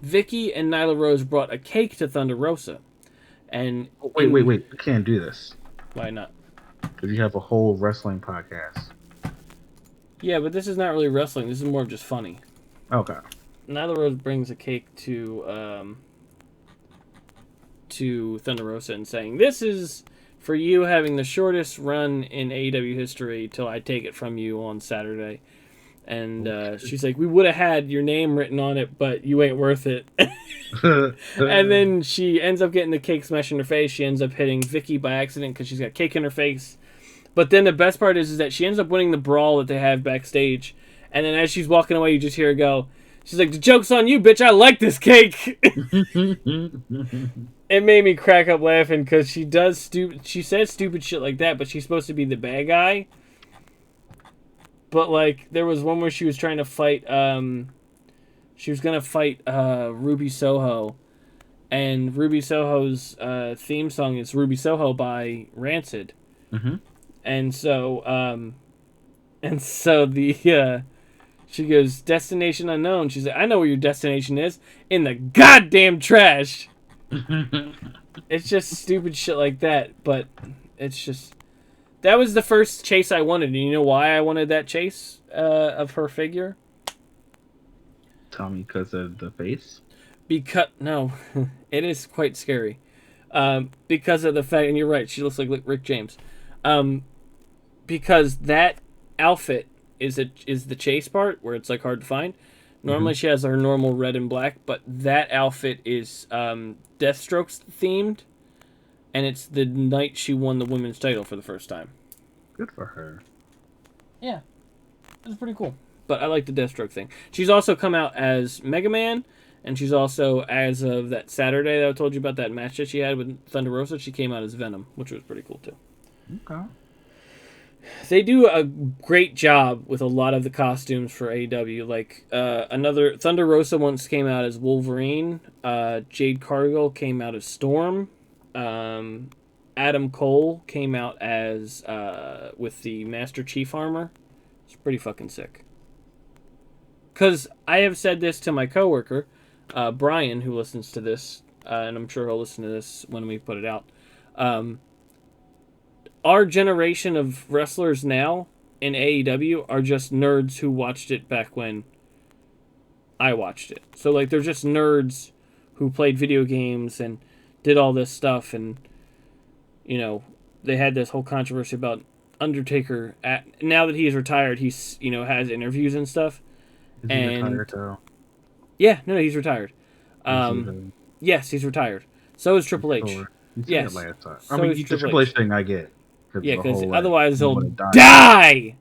Vicky and Nyla Rose brought a cake to Thunder Rosa. And wait. You can't do this. Why not? Because you have a whole wrestling podcast. Yeah, but this is not really wrestling. This is more of just funny. Okay. Nyla Rose brings a cake to Thunder Rosa and saying, "This is for you having the shortest run in AEW history till I take it from you on Saturday." And she's like, "We would have had your name written on it, but you ain't worth it." And then she ends up getting the cake smashed in her face. She ends up hitting Vicky by accident because she's got cake in her face. But then the best part is that she ends up winning the brawl that they have backstage. And then as she's walking away, you just hear her go, she's like, "The joke's on you, bitch. I like this cake." It made me crack up laughing because she says stupid shit like that, but she's supposed to be the bad guy. But like there was one where she was trying to fight. She was gonna fight Ruby Soho, and Ruby Soho's theme song is "Ruby Soho" by Rancid. Mm-hmm. And so the she goes, "Destination unknown." She's like, "I know where your destination is, in the goddamn trash." It's just stupid shit like that, but it's just that was the first chase I wanted. And you know why I wanted that chase of her figure? Tell me, because of the face? Because no, it is quite scary. Because of the fact, and you're right, she looks like Rick James. Because that outfit is the chase part where it's like hard to find. Normally she has her normal red and black, but that outfit is Deathstroke's themed, and it's the night she won the women's title for the first time. Good for her. Yeah, it's pretty cool. But I like the Deathstroke thing. She's also come out as Mega Man, and she's also, as of that Saturday that I told you about, that match that she had with Thunder Rosa, she came out as Venom, which was pretty cool too. Okay. They do a great job with a lot of the costumes for AEW. Like another Thunder Rosa once came out as Wolverine. Jade Cargill came out as Storm. Adam Cole came out as with the Master Chief armor. It's pretty fucking sick. Because I have said this to my coworker, Brian, who listens to this, and I'm sure he'll listen to this when we put it out. Our generation of wrestlers now in AEW are just nerds who watched it back when I watched it. So, like, they're just nerds who played video games and did all this stuff. And, you know, they had this whole controversy about Undertaker. Now that he's retired, he's, you know, has interviews and stuff. Is he retired, though? Yeah, no, he's retired. Yes, he's retired. So is Triple H. Sure. Yes. Last time. So I mean, is the Triple Triple H H thing I get. Yeah, because whole, otherwise he'll die.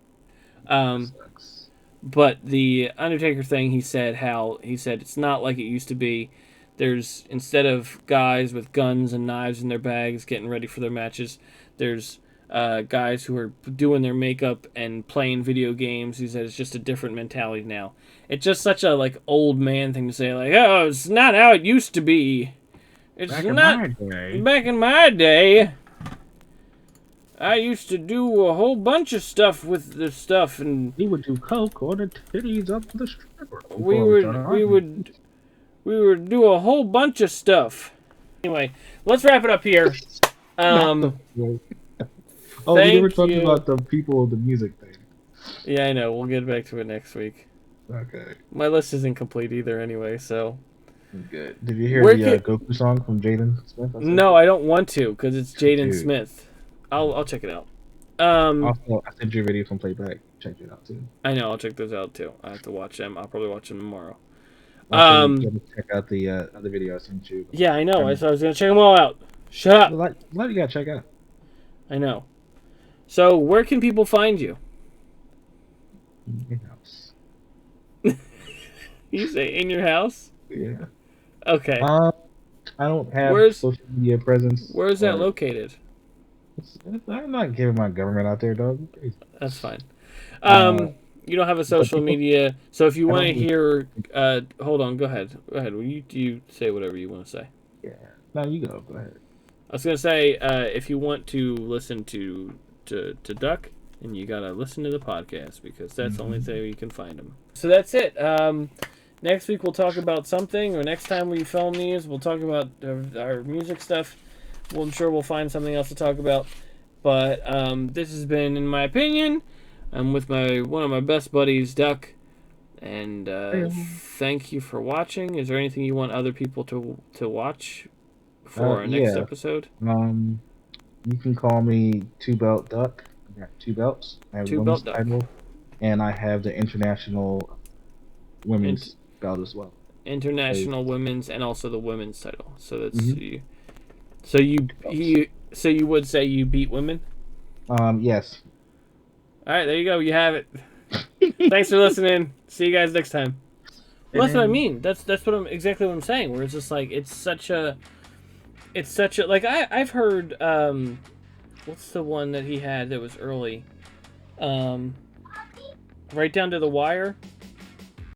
But the Undertaker thing, he said it's not like it used to be. There's, instead of guys with guns and knives in their bags getting ready for their matches, there's guys who are doing their makeup and playing video games. He said it's just a different mentality now. It's just such a like old man thing to say, like, oh, it's not how it used to be. It's back not back in my day. I used to do a whole bunch of stuff with the stuff, and he would do coke or the titties up the stripper. We would do a whole bunch of stuff. Anyway, let's wrap it up here. We never talked about the people of the music thing. Yeah, I know. We'll get back to it next week. Okay. My list isn't complete either, anyway. So. Good. Did you hear the Goku song from Jaden Smith? No, I don't want to, because it's Jaden Smith. I'll check it out. Also, I sent you a video from Playback. Check it out too. I know. I'll check those out too. I have to watch them. I'll probably watch them tomorrow. Check out the other video I sent you. Yeah, I know. I was gonna check them all out. Shut up. What you gotta check out? I know. So, where can people find you? In your house. You say in your house? Yeah. Okay. I don't have social media presence. Where is that located? I'm not giving my government out there, dog. That's fine. You don't have a social media, so if you want to hear, hold on, go ahead. Go ahead. You say whatever you want to say. Yeah. No, you go. Go ahead. I was gonna say, if you want to listen to Duck, and you gotta listen to the podcast, because that's the only way you can find them. So that's it. Next week we'll talk about something, or next time we film these, we'll talk about our music stuff. I'm sure we'll find something else to talk about. But this has been, in my opinion, I'm with one of my best buddies, Duck. And thank you for watching. Is there anything you want other people to watch for our next episode? You can call me Two Belt Duck. I got 2 belts. I have Two Belt Duck. Title, and I have the international women's belt as well. International women's and also the women's title. So that's you. So you would say you beat women? Yes. All right, there you go. You have it. Thanks for listening. See you guys next time. Well, that's what I mean. That's exactly what I'm saying. Where it's just like it's such a like I've heard what's the one that he had that was early? right down to the wire.